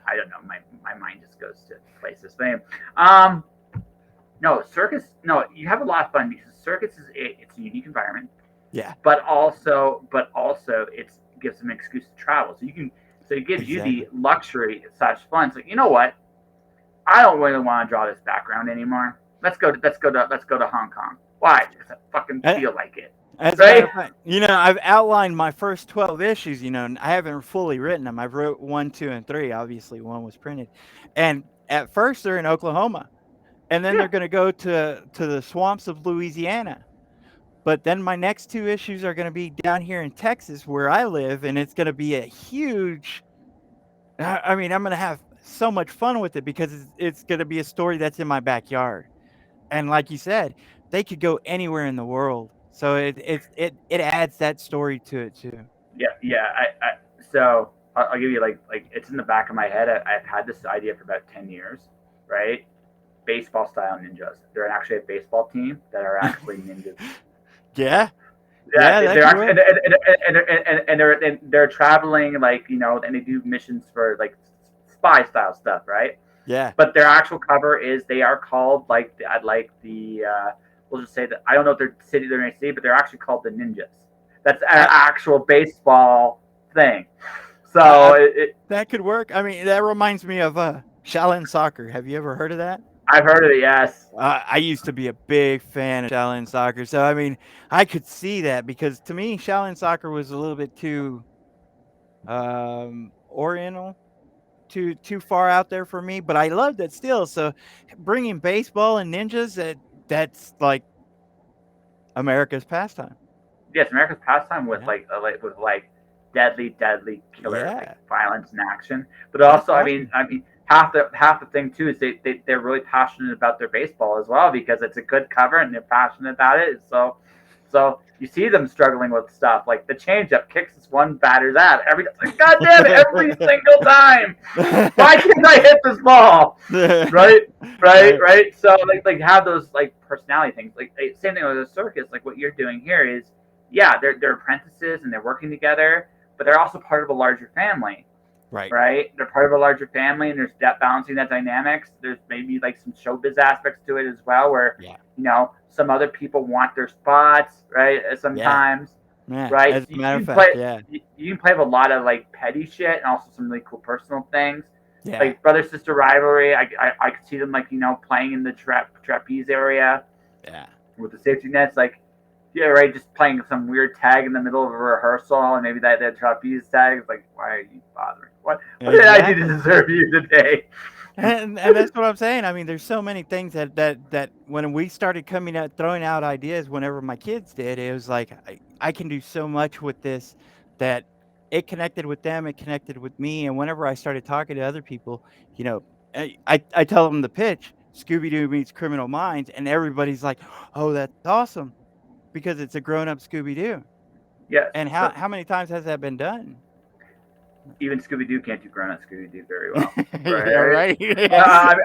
I don't know. My mind just goes to places. Um, no circus. No, you have a lot of fun because circus is it's a unique environment, Yeah, but also it gives them an excuse to travel. So you can. So it gives you exactly. the luxury slash fun. It's like, you know what? I don't really want to draw this background anymore. Let's go to Hong Kong. Why? Because I fucking A- feel like it. As a matter Right? of fact, I've outlined my first 12 issues. And I haven't fully written them. I've wrote one, two, and three. Obviously, one was printed, and at first they're in Oklahoma, and then Yeah. they're going to go to the swamps of Louisiana. But then my next two issues are going to be down here in Texas, where I live, and it's going to be a huge. I mean, I'm going to have so much fun with it because it's going to be a story that's in my backyard. And like you said, they could go anywhere in the world. So it adds that story to it too. Yeah. So I'll give you like it's in the back of my head. I've had this idea for about 10 years. Right? Baseball style ninjas. They're actually a baseball team that are actually ninjas. Yeah, Yeah, yeah, that they're could actually work. and they're traveling like and they do missions for like spy style stuff, right? Yeah, But their actual cover is they are called like the we'll just say that I don't know if they're in a city, but they're actually called the Ninjas. That's an I, actual baseball thing. So I that could work. I mean, that reminds me of Shaolin soccer. Have you ever heard of that? I've heard of it. Yes. I used to be a big fan of Shaolin soccer, so I mean, I could see that because to me, Shaolin soccer was a little bit too oriental, too far out there for me. But I loved it still. So bringing baseball and ninjas, that's like America's pastime. Yes, America's pastime with Yeah, like deadly killer like yeah, violence and action. But that's also, awesome. half the thing too is they're really passionate about their baseball as well because it's a good cover and they're passionate about it. So you see them struggling with stuff like the changeup kicks this one batter's ass every like God damn it every single time. Why can't I hit this ball? Right, Right. right. So like have those like personality things. Like same thing with a circus. Like what you're doing here is, yeah, they're apprentices and they're working together, but they're also part of a larger family, Right. right? They're part of a larger family, and there's that balancing that dynamics. There's maybe like some showbiz aspects to it as well, where Yeah. some other people want their spots, right? Yeah. Sometimes, Yeah. right? As a You matter of can play fact, yeah. you can play with a lot of like petty shit and also some really cool personal things. Yeah. Like brother sister rivalry, I could see them like playing in the trapeze area Yeah. with the safety nets, like yeah, right, just playing some weird tag in the middle of a rehearsal, and maybe that trapeze tag is like, why are you bothering? What did I do to Exactly. deserve you today? And that's what I'm saying. I mean, there's so many things that when we started coming out throwing out ideas whenever my kids did, it was like I can do so much with this that it connected with them, it connected with me, and whenever I started talking to other people, you know, I tell them the pitch, Scooby Doo meets Criminal Minds, and everybody's like, "Oh, that's awesome," because it's a grown up Scooby Doo. Yes, And but how many times has that been done? even Scooby Doo can't do grown up Scooby Doo very well, Yeah, right? right. Well,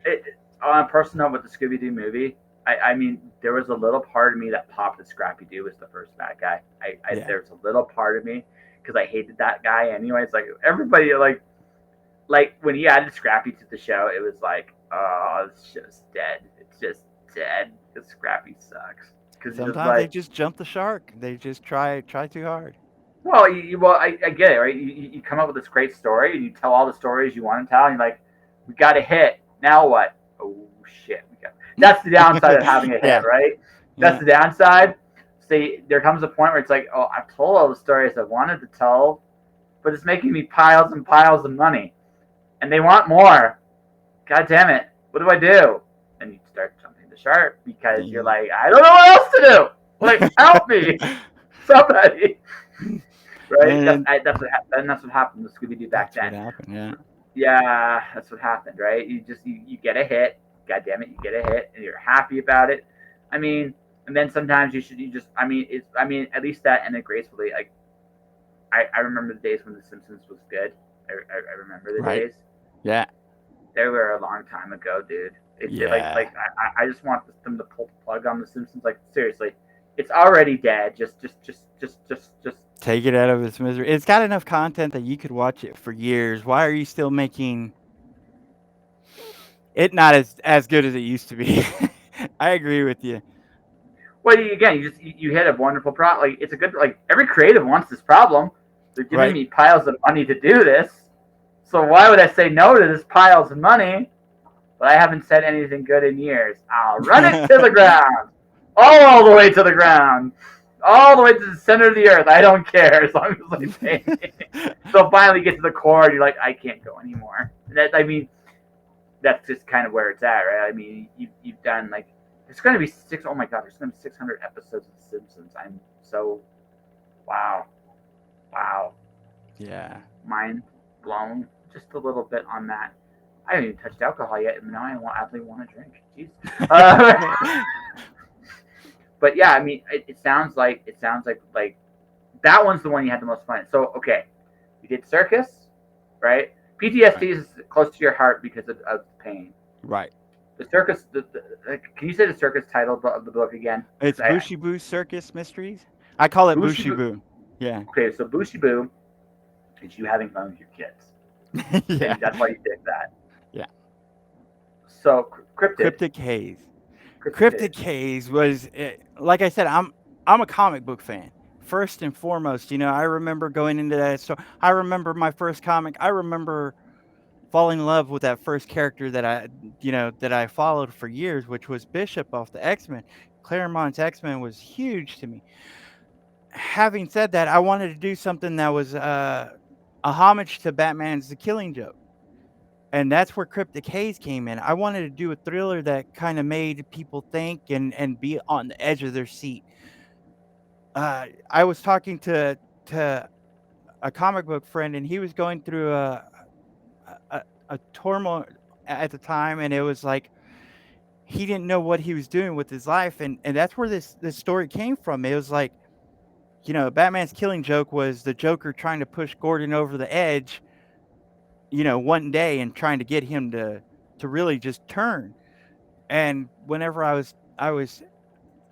Yeah. on a personal note with the Scooby Doo movie, I mean, there was a little part of me that popped that Scrappy Doo was the first bad guy. Yeah. There's a little part of me because I hated that guy anyways. Like everybody, like when he added Scrappy to the show, it was like, oh, it's just dead. It's just dead. Because Scrappy sucks. Because he's just Sometimes they like, just jump the shark. They just try too hard. well, I get it, right? You come up with this great story and you tell all the stories you want to tell, and you're like, we got a hit. Now what? Oh shit, we got. That's the downside of having a hit, Yeah. right? That's Yeah. the downside. See, there comes a point where it's like, oh, I've told all the stories I wanted to tell, but it's making me piles and piles of money, and they want more. God damn it, what do I do? And you start jumping the shark because you're Yeah. like, I don't know what else to do. Like, help me, somebody. Right? And That's what happened with Scooby Doo back that's what then. happened. Yeah. Yeah, that's what happened, right? You get a hit. God damn it, you get a hit, and you're happy about it. I mean, and then sometimes you just I mean at least that ended gracefully. Like I remember the days when The Simpsons was good. I remember the Right. days. Yeah. They were a long time ago, dude. Yeah. I just want them to pull the plug on the Simpsons. Like seriously, it's already dead. Just. Take it out of its misery. It's got enough content that you could watch it for years. Why are you still making it not as good as it used to be? I agree with you. Well, again, you hit a wonderful problem. Like it's a good like every creative wants this problem. They're giving Right. me piles of money to do this. So why would I say no to this piles of money? But I haven't said anything good in years. I'll run it to the ground, all the way to the ground, all the way to the center of the earth. I don't care as long as I pay. So finally get to the core, and you're like, I can't go anymore. I mean, that's just kind of where it's at, right? I mean, you've done like there's going to be six. Oh my god, there's going to be 600 episodes of The Simpsons. I'm so wow, wow, Yeah. mind blown just a little bit on that. I haven't even touched alcohol yet, and now I absolutely want to drink. Jeez. But yeah, I mean, it sounds like that one's the one you had the most fun. So okay, you did circus, right? Right. PTSD is close to your heart because of pain. Right. The circus. Can you say the circus title of the book again? It's Because I Bushibu Circus Mysteries. I call it Bushibu. Bushibu. Yeah. Okay, so Bushibu is you having fun with your kids, Yeah. and that's why you did that. Yeah. So cryptid, Cryptic Haze. cryptid Cryptic haze. Haze was like I said, I'm a comic book fan. First and foremost, I remember going into that. So I remember my first comic. I remember falling in love with that first character that I followed for years, which was Bishop off the X-Men. Claremont's X-Men was huge to me. Having said that, I wanted to do something that was a homage to Batman's The Killing Joke. And that's where Cryptic Haze came in. I wanted to do a thriller that kind of made people think and be on the edge of their seat. I was talking to a comic book friend, and he was going through a turmoil at the time, and it was like he didn't know what he was doing with his life, and that's where this story came from. It was like, Batman's Killing Joke was the Joker trying to push Gordon over the edge, one day and trying to get him to really just turn. And whenever I was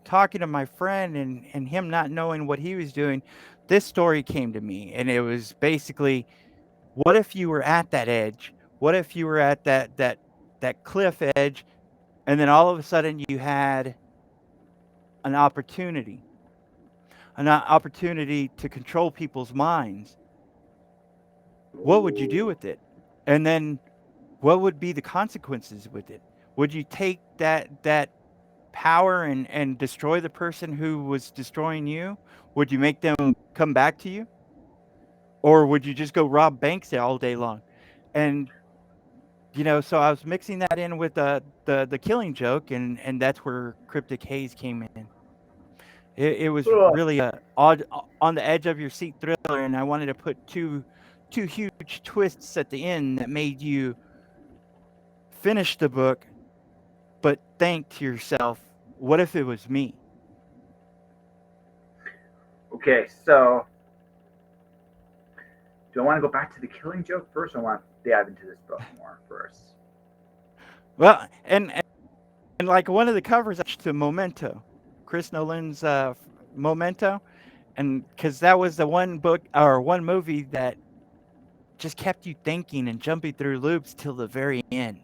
talking to my friend and him not knowing what he was doing, this story came to me, and it was basically, what if you were at that edge? What if you were at that cliff edge, and then all of a sudden you had an opportunity, to control people's minds? What would you do Ooh. with it? And then what would be the consequences with it? Would you take that power and destroy the person who was destroying you? Would you make them come back to you? Or would you just go rob banks all day long? And so I was mixing that in with the Killing Joke, and that's where Cryptic Haze came in. It was Ugh. really a odd, on the edge of your seat thriller, and I wanted to put two huge twists at the end that made you finish the book, but think to yourself, what if it was me? Okay, so do I want to go back to the Killing Joke first? Or I want to dive into this book more first. Well, and like one of the covers to Memento, Chris Nolan's Memento, and because that was the one book or one movie that just kept you thinking and jumping through loops till the very end,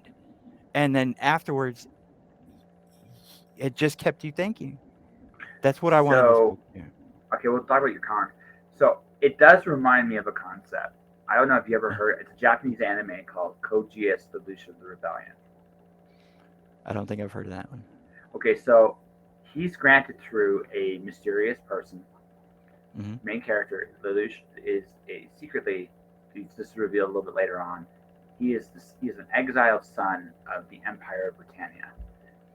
and then afterwards, it just kept you thinking. That's what I wanted this So book to do. okay, we'll talk about your con. So it does remind me of a concept. I don't know if you ever Yeah. heard. It's a Japanese anime called Code Geass: The Lucia of the Rebellion. I don't think I've heard of that one. Okay, so he's granted through a mysterious person. Hmm. Main character Lelouch is a secretly. This is revealed a little bit later on. He is an exiled son of the Empire of Britannia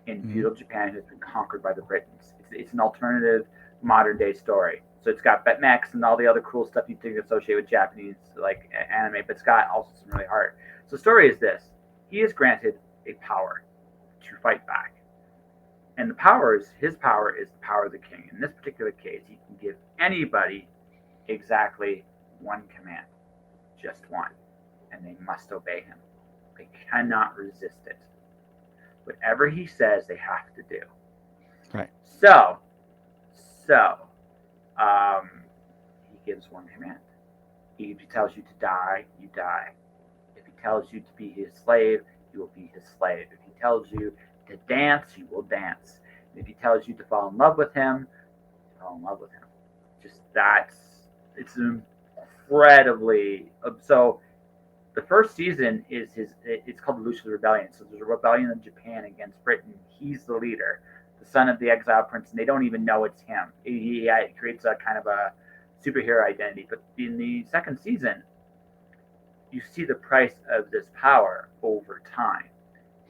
in Hmm. feudal Japan has been conquered by the Britons. It's an alternative modern day story. So it's got mechs and all the other cool stuff you think associate with Japanese like anime, but it's got also some really hard. So the story is this: he is granted a power to fight back, and his power is the power of the king. In this particular case, he can give anybody exactly one command, just one, and they must obey him. They cannot resist it. Whatever he says, they have to do. Right. So, so, um, he gives one command. If he tells you to die, you die. If he tells you to be his slave, you will be his slave. If he tells you to dance, you will dance. If he tells you to fall in love with him, fall in love with him. Just it's incredibly so. The first season is it's called the Lucifer Rebellion. So there's a rebellion in Japan against Britain. He's the leader, the son of the exile prince, and they don't even know it's him. He creates a kind of a superhero identity. But in the second season, you see the price of this power over time.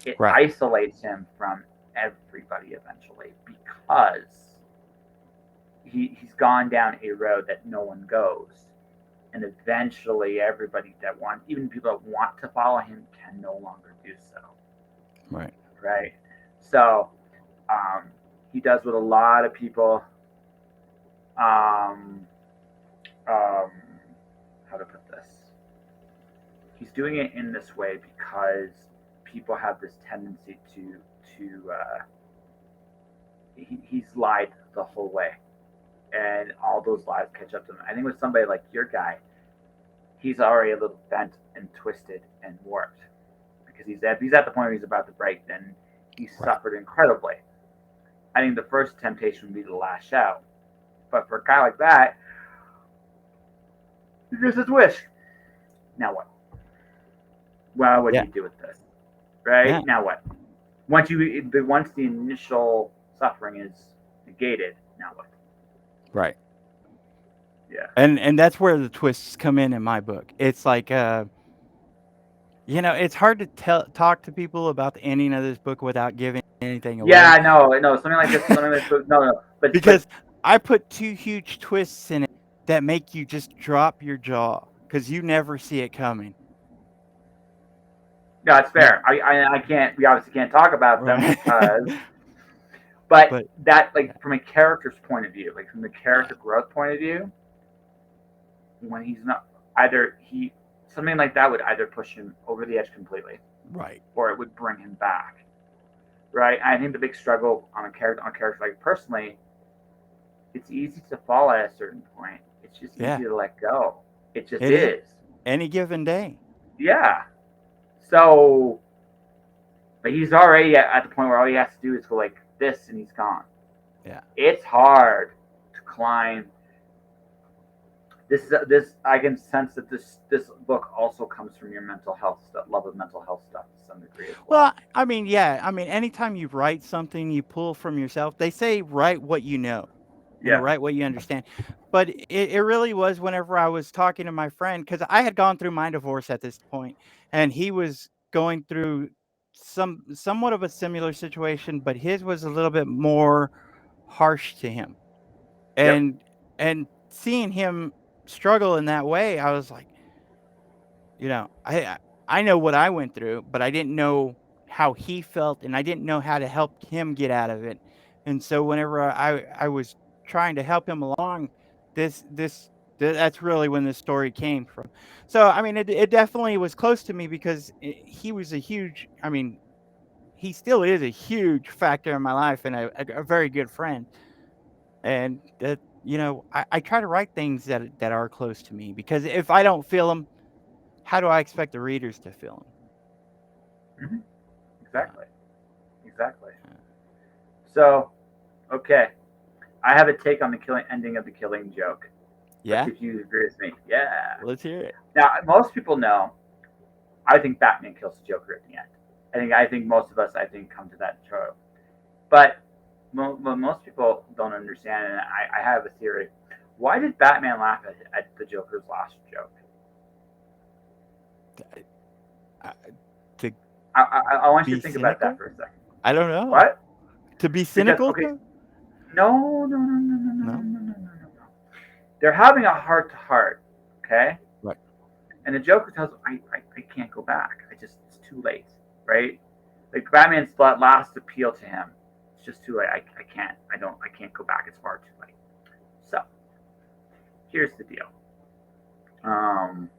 It Right. isolates him from everybody eventually because he's gone down a road that no one goes. And eventually, everybody that wants, even people that want to follow him, can no longer do so. Right. Right? So, um, he does what a lot of people, um, um, how to put this? He's doing it in this way because people have this tendency he's lied the whole way, and all those lies catch up to him. I think with somebody like your guy, he's already a little bent and twisted and warped because he's at the point where he's about to break. Then he Right. suffered incredibly. I think the first temptation would be to lash out, but for a guy like that, here's his wish. Now what? Well, what do Yeah. you do with this? Yeah. Right now what? Once the initial suffering is negated, now what? Right. Yeah. And that's where the twists come in my book. It's like it's hard to talk to people about the ending of this book without giving anything away Yeah, no, something like this, no, but because I put two huge twists in it that make you just drop your jaw because you never see it coming. no, it's And, fair. I can't. We obviously can't talk about them right. because, but But that yeah, like from a character's point of view, like from the yeah, character growth point of view, when he's not either he something like that would either push him over the edge completely, right. or it would bring him back. Right. I think the big struggle on a character like personally, it's easy to fall at a certain point. It's just Yeah, easy to let go. It just it is. is. Any given day. Yeah. So, but he's already at the point where all he has to do is go like this, and he's gone. Yeah. It's hard to climb. This I can sense that this book also comes from your mental health stuff, love of mental health stuff to some degree as well. Well, I mean, yeah. I mean, anytime you write something, you pull from yourself. They say write what you know. Yeah. Write what you understand. But it really was whenever I was talking to my friend, because I had gone through my divorce at this point, and he was going through somewhat of a similar situation, but his was a little bit more harsh to him. Yep. And seeing him struggle in that way, I was like, I know what I went through, but I didn't know how he felt, and I didn't know how to help him get out of it. And so whenever I was trying to help him along, that's really when this story came from. So I mean, it definitely was close to me because he was a huge. I mean, he still is a huge factor in my life and a very good friend. And that I try to write things that are close to me because if I don't feel them, how do I expect the readers to feel them? Hmm. Yeah. Exactly. Exactly. So, okay, I have a take on the killing ending of the Killing Joke. Let's Yeah, see if you agree with me. Yeah. let's hear it. Now, most people know. I think Batman kills the Joker at the end. I think most of us come to that trope. But most people don't understand, and I have a theory. Why did Batman laugh at the Joker's last joke? Uh, to I want you be to think about that cynical? for a second. I don't know. What? To be Because cynical okay, to? No? no. They're having a heart to heart, okay? Right. And the Joker tells him, I can't go back. It's too late, right? Like Batman's last appeal to him. It's just too late. I can't go back. It's far too late. So here's the deal. Um,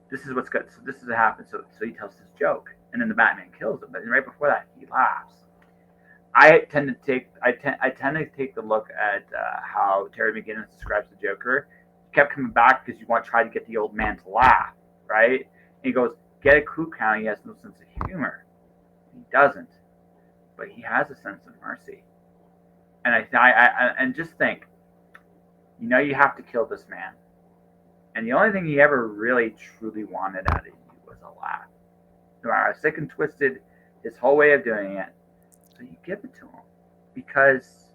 this is what's good. So this is what happens. So he tells this joke, and then the Batman kills him. But right before that, he laughs. I tend to take the look at how Terry McGinnis describes the Joker. He kept coming back because you want to try to get the old man to laugh, right? And he goes, "Get a clue count. He has no sense of humor. He doesn't, but he has a sense of mercy." And and just think, you have to kill this man, and the only thing he ever really truly wanted out of you was a laugh. No matter how sick and twisted his whole way of doing it, so you give it to him because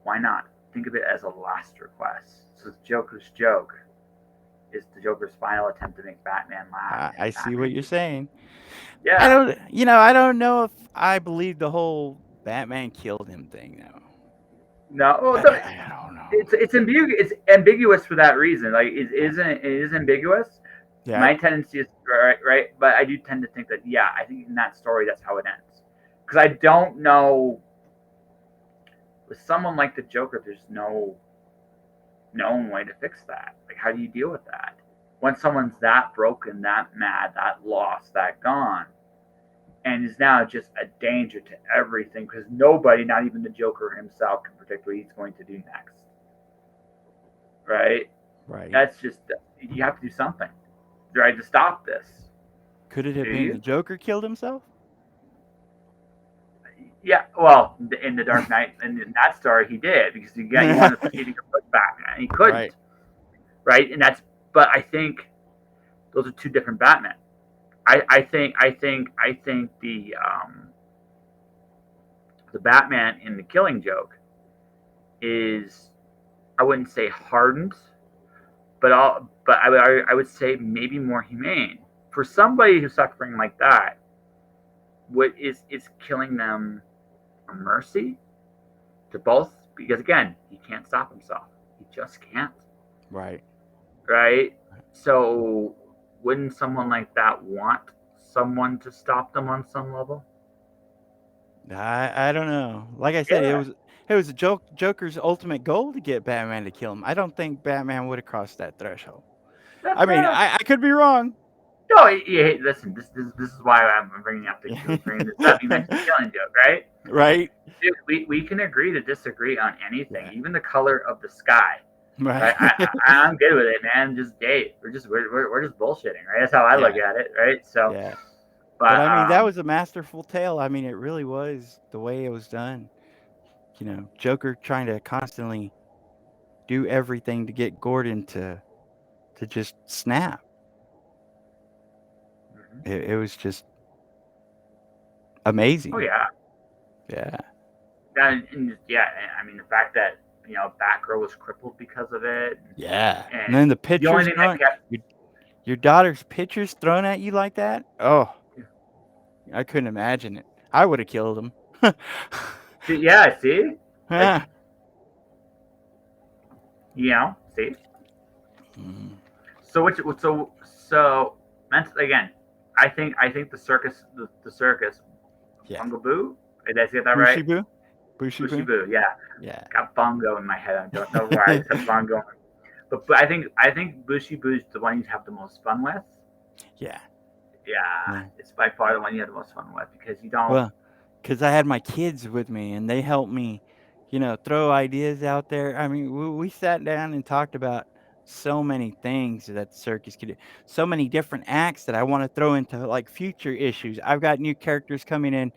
why not? Think of it as a last request. So the Joker's joke is the Joker's final attempt to make Batman laugh, I and see what Batman you're just saying. I yeah. don't, I don't know if I believe the whole Batman killed him thing though. No, well, I don't know. it's ambiguous for that reason. Like it is ambiguous. Yeah, My tendency is right, but I do tend to think that yeah, I think in that story that's how it ends. Because I don't know with someone like the Joker, there's no known way to fix that. Like, how do you deal with that when someone's that broken, that mad, that lost, that gone, and is now just a danger to everything because nobody, not even the Joker himself, can predict what he's going to do next. Right? right. That's just you have to do something, right, to stop this. Could it have Do been the you? Joker killed himself? Yeah. Well, in the Dark Knight, in that story, he did because he wanted to see if he could push back, and he couldn't. Right. Right? And that's. But I think those are two different Batman. I think the Batman in the Killing Joke is I wouldn't say hardened, but I would say maybe more humane for somebody who's suffering like that. What is killing them a mercy to both? Because again, he can't stop himself. He just can't. Right. Right. So wouldn't someone like that want someone to stop them on some level? I don't know. Like I said, Yeah, it was Joker's ultimate goal to get Batman to kill him. I don't think Batman would have crossed that threshold. that's I mean, fair. I could be wrong. No, listen. This is why I'm bringing this up. You mentioned the Right. Killing Joke, right? Right. Dude, we can agree to disagree on anything, Yeah. even the color of the sky. Right. Right? I'm good with it, man. Just date. We're just bullshitting, right? That's how I look Yeah. at it, right? So, Yeah. But but I mean, that was a masterful tale. I mean, it really was the way it was done. Joker trying to constantly do everything to get Gordon to just snap. mhm. It was just Oh amazing. yeah, Yeah. yeah. I mean, the fact that Batgirl was crippled because of it, Yeah. And and then the the only pictures thing that thrown kept your, your daughter's pictures thrown at you like that? Oh, I couldn't imagine it. I would have killed him. yeah, see, like Ah. see. Mm, So which so again, I think the circus yeah. Bungo Boo. Did I get that right? Bushi Boo? Bushi Bushy Boo? Boo. Yeah, Yeah. got bongo in my head. I don't know why I said bongo. But I think Bushy Boo's the one you have the most fun with. Yeah. Yeah, Yeah. it's by far the one you have the most fun with because you don't. Well, because I had my kids with me and they helped me, throw ideas out there. I mean, we sat down and talked about so many things that the circus could do, so many different acts that I want to throw into like future issues. I've got new characters coming in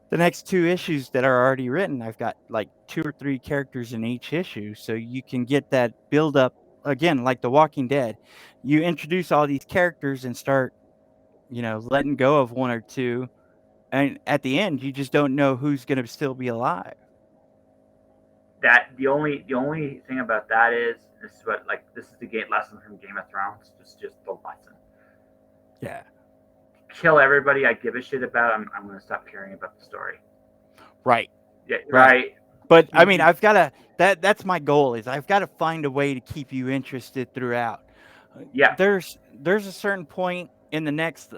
the next two issues that are already written. I've got like two or three characters in each issue. So you can get that build up again, like The Walking Dead. You introduce all these characters and start, letting go of one or two, and at the end, you just don't know who's going to still be alive. That the only thing about that is this is the game lesson from Game of Thrones. Just the lesson. Yeah. Kill everybody I give a shit about. I'm gonna stop caring about the story. Right. Yeah, Right. right. But I mean, You I've got to that's my goal is I've got to find a way to keep you interested throughout. yeah. There's a certain point in the next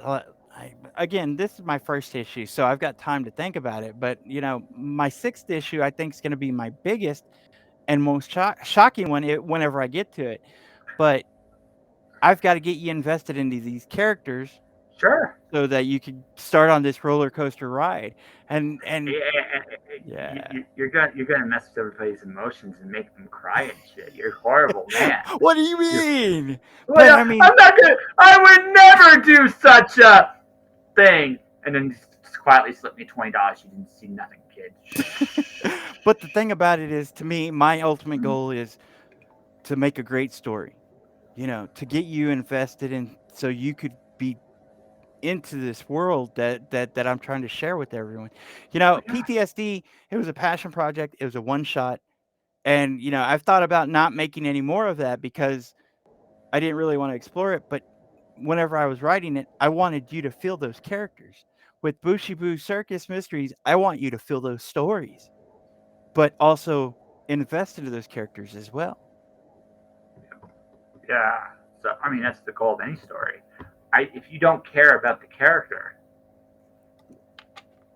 again, this is my first issue, so I've got time to think about it, but my sixth issue I think is going to be my biggest and most shocking one whenever I get to it. But I've got to get you invested into these characters Sure. so that you could start on this roller coaster ride. And yeah. You're gonna mess with everybody's emotions and make them cry and shit. You're horrible, man. What do you You're, mean? But well, I mean, I'm not gonna. I would never do such a thing. And then just quietly slip me $20. You didn't see nothing, kid. Shh. but the thing about it is, to me, my ultimate Mm, goal is to make a great story. To get you invested in, so you could be into this world that I'm trying to share with everyone. yeah. PTSD, it was a passion project. It was a one shot. And, I've thought about not making any more of that because I didn't really want to explore it. But whenever I was writing it, I wanted you to feel those characters. With Bushibu Circus Mysteries, I want you to feel those stories, but also invest into those characters as well. Yeah. So I mean, that's the goal of any story. If you don't care about the character,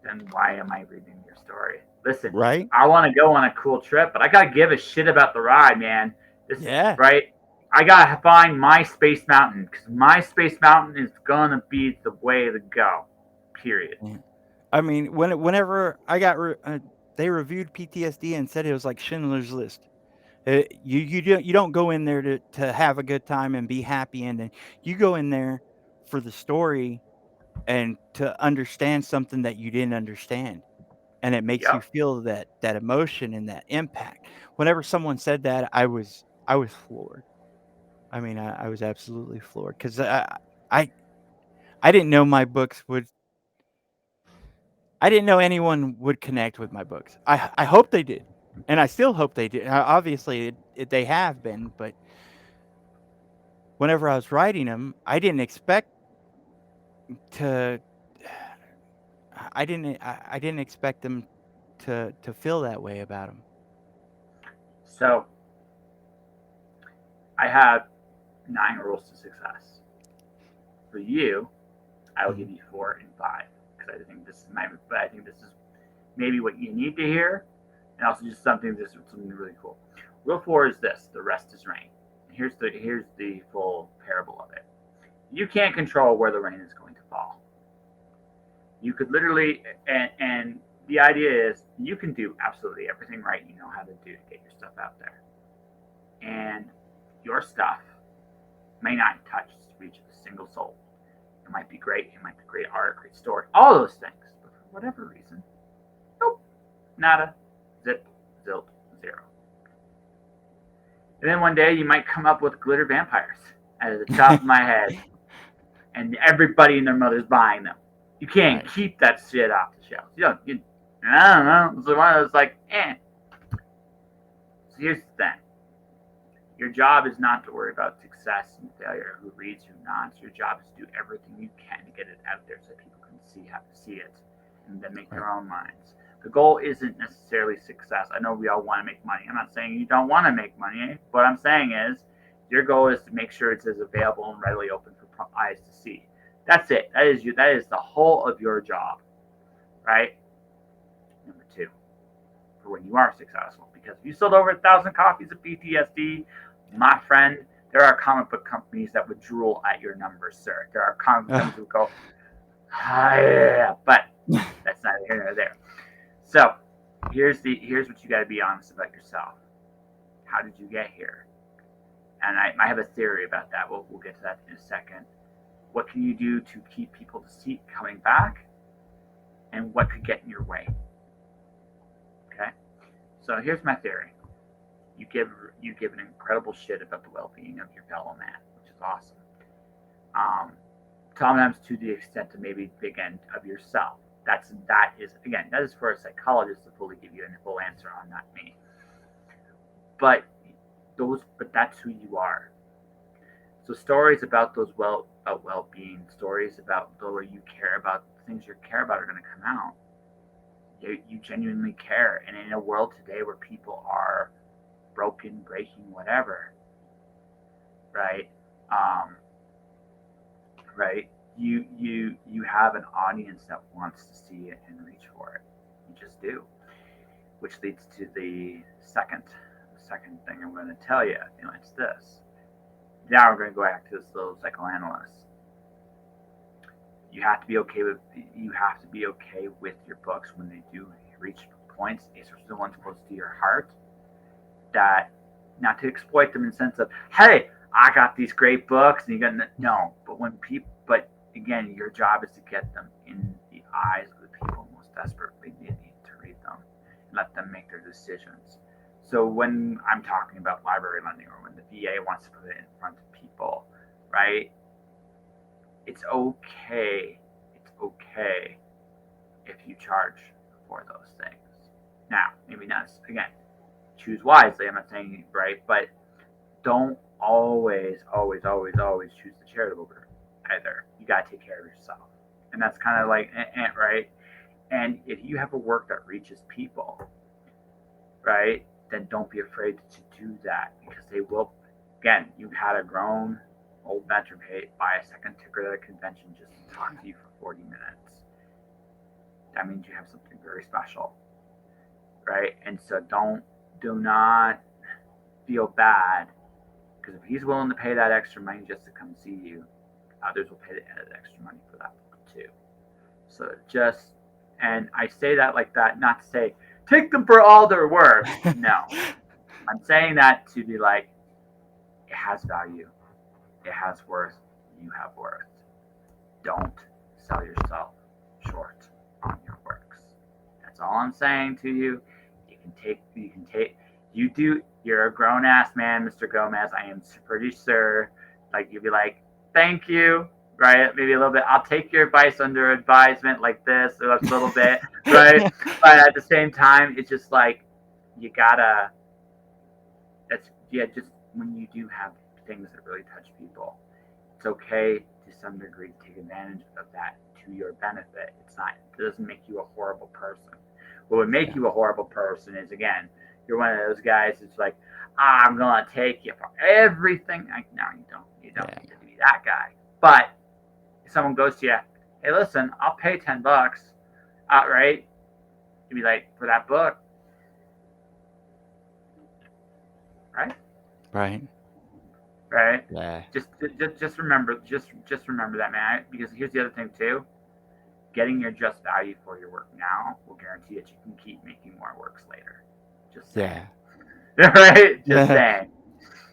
then why am I reading your story? Listen, Right? I want to go on a cool trip, but I gotta give a shit about the ride, man. This Yeah. right. I gotta find my Space Mountain because my Space Mountain is gonna be the way to go. Period. Yeah. I mean, whenever they reviewed PTSD and said it was like Schindler's List. You don't go in there to have a good time and be happy, and then you go in there for the story and to understand something that you didn't understand, and it makes you Yep. feel that emotion and that impact. Whenever someone said that, I was floored. I mean, I was absolutely floored because I I didn't know my books would. I didn't know anyone would connect with my books. I hope they did, and I still hope they did. Obviously, they have been, but whenever I was writing them, to I didn't expect them to feel that way about them. So I have 9 rules to success. For you, I will Mhm. give you 4 and 5 because I think this is my. But I think this is maybe what you need to hear, and also just something really cool. Rule 4 is this: the rest is rain. Here's the full parable of it. You can't control where the rain is going to fall. You could literally, and the idea is you can do absolutely everything right you know how to do to get your stuff out there, and your stuff may not touch reach a single soul. It might be great. It might be great art, great story, all those things. But for whatever reason, nope, nada, zip, zilt, zero. And then one day you might come up with glitter vampires out of the top of my head, and everybody and their mother's buying them. You can't Right. keep that shit off the shelves. I don't know. It's one of those like, eh. So here's the thing. Your job is not to worry about success and failure, who reads, who nods. Your job is to do everything you can to get it out there so people can see it and then make Right. their own minds. The goal isn't necessarily success. I know we all want to make money. I'm not saying you don't want to make money. What I'm saying is your goal is to make sure it's as available and readily open for eyes to see. That's it. That is the whole of your job, right? Number 2, for when you are successful. Because if you sold over 1,000 copies of PTSD, my friend, there are comic book companies that would drool at your numbers, sir. There are comic book companies that would go, ah, yeah, but that's neither here nor there. So here's what you got to be honest about yourself. How did you get here? And I have a theory about that. We'll get to that in a second. What can you do to keep people to see coming back? And what could get in your way? Okay. So here's my theory. You give you give an incredible shit about the well-being of your fellow man, which is awesome. Um, Sometimes to the extent to maybe big end of yourself. That is for a psychologist to fully give you a full answer on, not me. But that's who you are. So stories about those well-being, stories about the way you care about the things you care about are going to come out. You genuinely care, and in a world today where people are broken, breaking, whatever, right? Um, right? You have an audience that wants to see it and reach for it. You just do, which leads to the second thing I'm going to tell you. It's this. Now we're going to go back to this little psychoanalyst. You have to be okay with your books when they do reach points, especially the ones close to your heart, that not to exploit them in the sense of, hey, I got these great books and you got no, but when people, but again, your job is to get them in the eyes of the people most desperately need to read them and let them make their decisions. So when I'm talking about library lending or when the VA wants to put it in front of people, right? It's okay. It's okay if you charge for those things. Now, maybe not again. Choose wisely. I'm not saying right, but don't always choose the charitable route either. You gotta take care of yourself, and that's kind of like right. And if you have a work that reaches people, right, then don't be afraid to do that because they will. Again, you had a grown old veteran buy a second ticket at a convention just to talk to you for 40 minutes. That means you have something very special, right? And so do not feel bad because if he's willing to pay that extra money just to come see you, others will pay that extra money for that book too. So just, and I say that like that, not to say take them for all they're worth. No, I'm saying that to be like, it has value, it has worth, you have worth. Don't sell yourself short on your works. That's all I'm saying to you. You do, you're a grown ass man, Mr. Gomez. I am pretty sure, like, you'd be like, thank you, right? Maybe a little bit. I'll take your advice under advisement like this, a little bit, right? But at the same time, it's just like, you gotta, just when you do have things that really touch people, it's okay to some degree to take advantage of that to your benefit. It doesn't make you a horrible person. What would make you a horrible person is, again, you're one of those guys that's like, I'm gonna take you for everything. No, you don't. You don't need to be that guy. But if someone goes to you, hey, listen, I'll pay $10 outright. You'd be like, for that book, right? Right. Yeah. Just remember that, man. Because here's the other thing too. Getting your just value for your work now will guarantee that you can keep making more works later. Just saying. Yeah. Right? Just saying.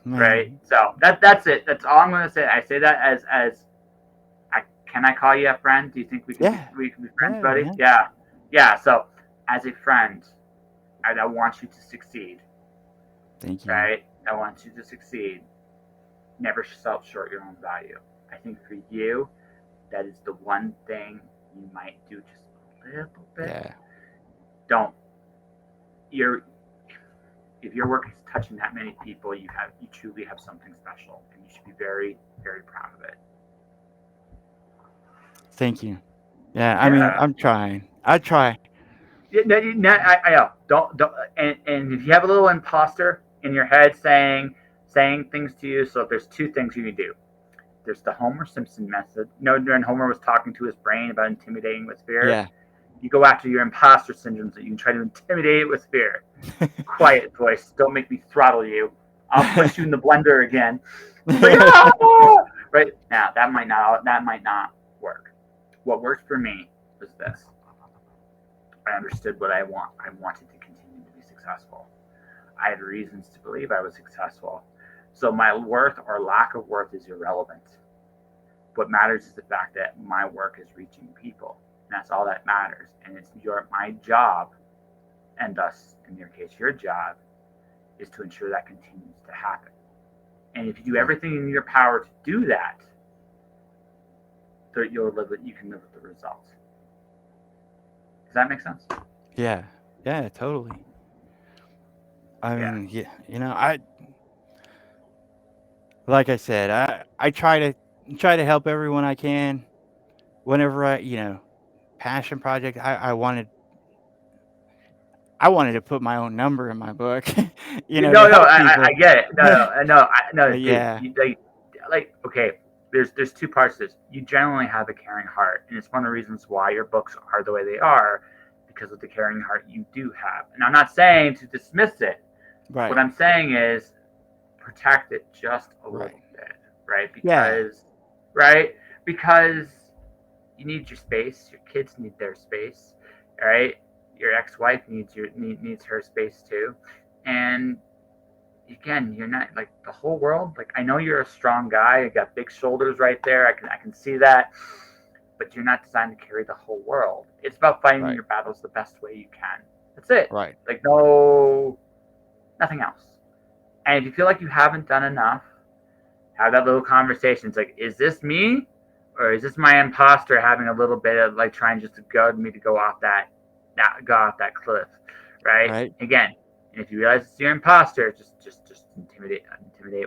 Man. Right? So that's it. That's all I'm gonna say. I say that as can I call you a friend? Do you think we can be friends, buddy? Man. Yeah. So as a friend, I want you to succeed. Thank you. Right? I want you to succeed. Never sell short your own value. I think for you, that is the one thing you might do just a little bit. Yeah. Don't. If your work is touching that many people, you truly have something special, and you should be very, very proud of it. Thank you. Yeah, I mean, I'm trying. I try. I don't. And if you have a little imposter in your head saying things to you, so there's two things you can do. There's the Homer Simpson method. When Homer was talking to his brain about intimidating with fear. Yeah. You go after your imposter syndrome, so you can try to intimidate it with fear. Quiet voice. Don't make me throttle you. I'll put you in the blender again. Like, right now, that might not work. What worked for me was this. I understood what I want. I wanted to continue to be successful. I had reasons to believe I was successful. So my worth or lack of worth is irrelevant. What matters is the fact that my work is reaching people. And that's all that matters. And it's my job, and thus, in your case, your job, is to ensure that continues to happen. And if you do everything in your power to do that, you can live with the results. Does that make sense? Yeah. Yeah, totally. I mean, I like I said, I try to help everyone I can whenever passion project. I wanted to put my own number in my book, to No, help people. I get it. No, But dude. yeah. Okay. There's two parts to this. You generally have a caring heart, and it's one of the reasons why your books are the way they are, because of the caring heart you do have. And I'm not saying to dismiss it. Right. What I'm saying is protect it just a little bit, right? Because you need your space. Your kids need their space. All right. Your ex-wife needs her space too. And again, you're not like the whole world. Like I know you're a strong guy. You got big shoulders right there. I can see that. But you're not designed to carry the whole world. It's about fighting Right. your battles the best way you can. That's it. Right. Like no, nothing else. And if you feel like you haven't done enough, have that little conversation. It's like, is this me, or is this my imposter having a little bit of like trying just to goad me to go off that cliff, right? Right. Again, and if you realize it's your imposter, just intimidate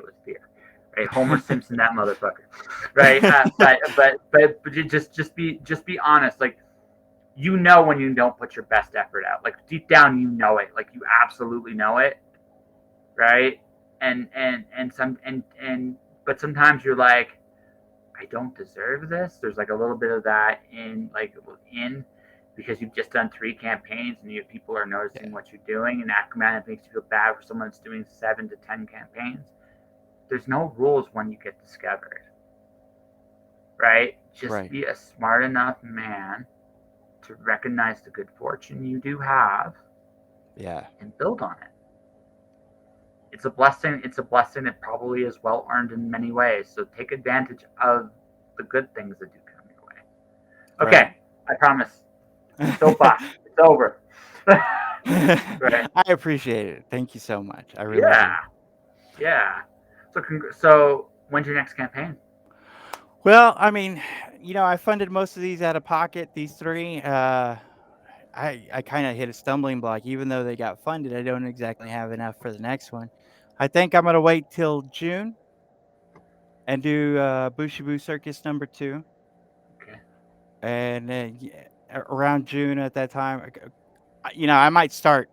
with fear, right? Homer Simpson, that motherfucker, right? But you just be honest, like you know when you don't put your best effort out, like deep down you know it, like you absolutely know it, right? And but sometimes you're like, I don't deserve this. There's like a little bit of that in because you've just done 3 campaigns and people are noticing Yeah. what you're doing, and that kind of makes you feel bad for someone that's doing 7 to 10 campaigns. There's no rules when you get discovered, right? Just Right. be a smart enough man to recognize the good fortune you do have Yeah. and build on it. It's a blessing. It's a blessing that probably is well earned in many ways. So take advantage of the good things that do come your way. Right. Okay, I promise. Soapbox. It's over. Right. I appreciate it. Thank you so much. I really Yeah. do. Yeah. So when's your next campaign? Well, I mean, I funded most of these out of pocket. These three. I kind of hit a stumbling block. Even though they got funded, I don't exactly have enough for the next one. I think I'm gonna wait till June and do Bushibu Circus #2, Okay. and then around June at that time, I might start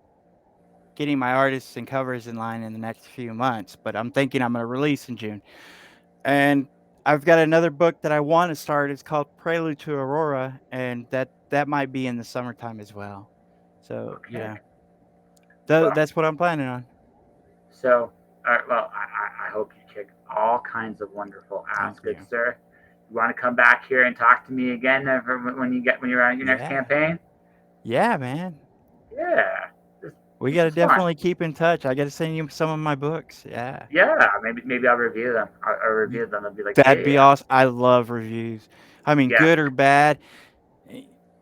getting my artists and covers in line in the next few months. But I'm thinking I'm gonna release in June, and I've got another book that I want to start. It's called Prelude to Aurora, and that might be in the summertime as well. So Okay. Well, that's what I'm planning on. so all right. Well, I hope you kick all kinds of wonderful ass, Thank good you. sir. You want to come back here and talk to me again when you're on your next Yeah. campaign? Yeah, man. Yeah. This We this got to was fun. definitely keep in touch. I got to send you some of my books. Yeah. Yeah, maybe I'll review them. I'll Y- review them. I'll be like, That'd hey, be awesome. I love reviews. I mean, yeah. good or bad,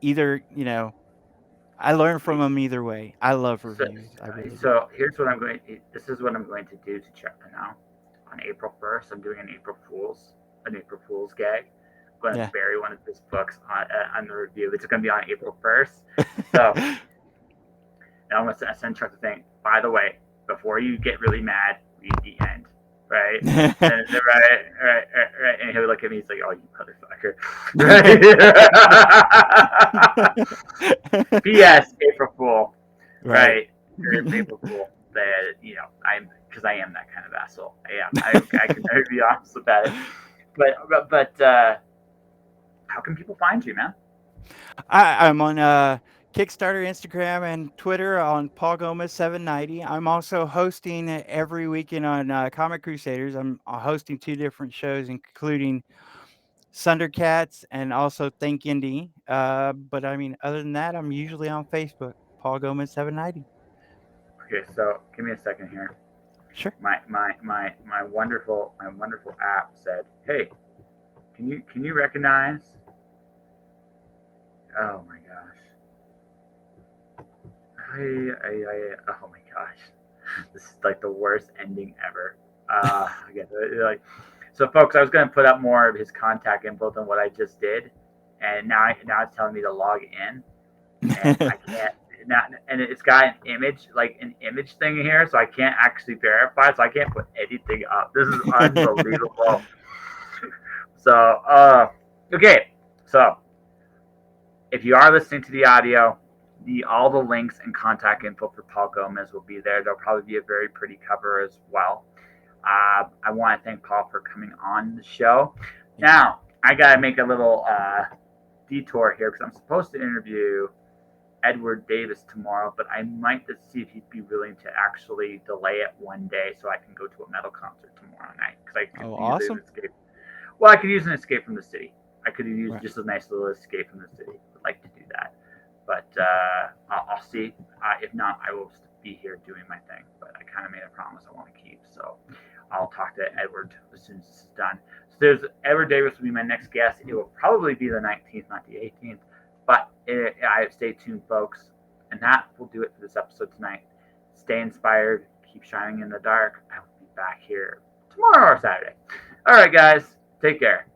either, I learn from them either way. I love So, reviews. I really do. so here's what I'm going. This is what I'm going to do to check now. On April 1st, I'm doing an April Fool's gag. I'm going to Yeah. bury one of his books on the review. It's going to be on April 1st. So now I'm going to send Chuck the thing. By the way, before you get really mad, read the end, right? And right. And he'll look at me. He's like, "Oh, you motherfucker!" Right? P.S. April Fool, Right. right? April Fool. That I'm because I am that kind of asshole. I am. I can be honest about it. But how can people find you, man? I'm on Kickstarter, Instagram, and Twitter on Paul Gomez 790. I'm also hosting every weekend on Comic Crusaders. I'm hosting 2 different shows, including Sundercats and also Think Indie. But I mean, other than that, I'm usually on Facebook, Paul Gomez 790. Okay, so give me a second here. Sure. My wonderful app said, "Hey, can you recognize?" Oh my gosh. Oh my gosh. This is like the worst ending ever. Again, like, so folks, I was going to put up more of his contact info than what I just did, and now it's telling me to log in, and I can't. Not, and it's got an image thing here, so I can't actually verify, so I can't put anything up. This is unbelievable. So, okay, so if you are listening to the audio, all the links and contact info for Paul Gomez will be there. There'll probably be a very pretty cover as well. I want to thank Paul for coming on the show. Thank you. Now, I got to make a little detour here because I'm supposed to interview Edward Davis tomorrow, but I might just see if he'd be willing to actually delay it one day so I can go to a metal concert tomorrow night because I could Oh, use an awesome. escape. Well, I could use an escape from the city. could have used Right. just a nice little escape from the city. Would like to do that, but I'll see. If not, I will be here doing my thing. But I kind of made a promise I want to keep, so I'll talk to Edward as soon as this is done. So there's Edward Davis will be my next guest. It will probably be the 19th, not the 18th. But stay tuned, folks. And that will do it for this episode tonight. Stay inspired. Keep shining in the dark. I will be back here tomorrow or Saturday. All right, guys. Take care.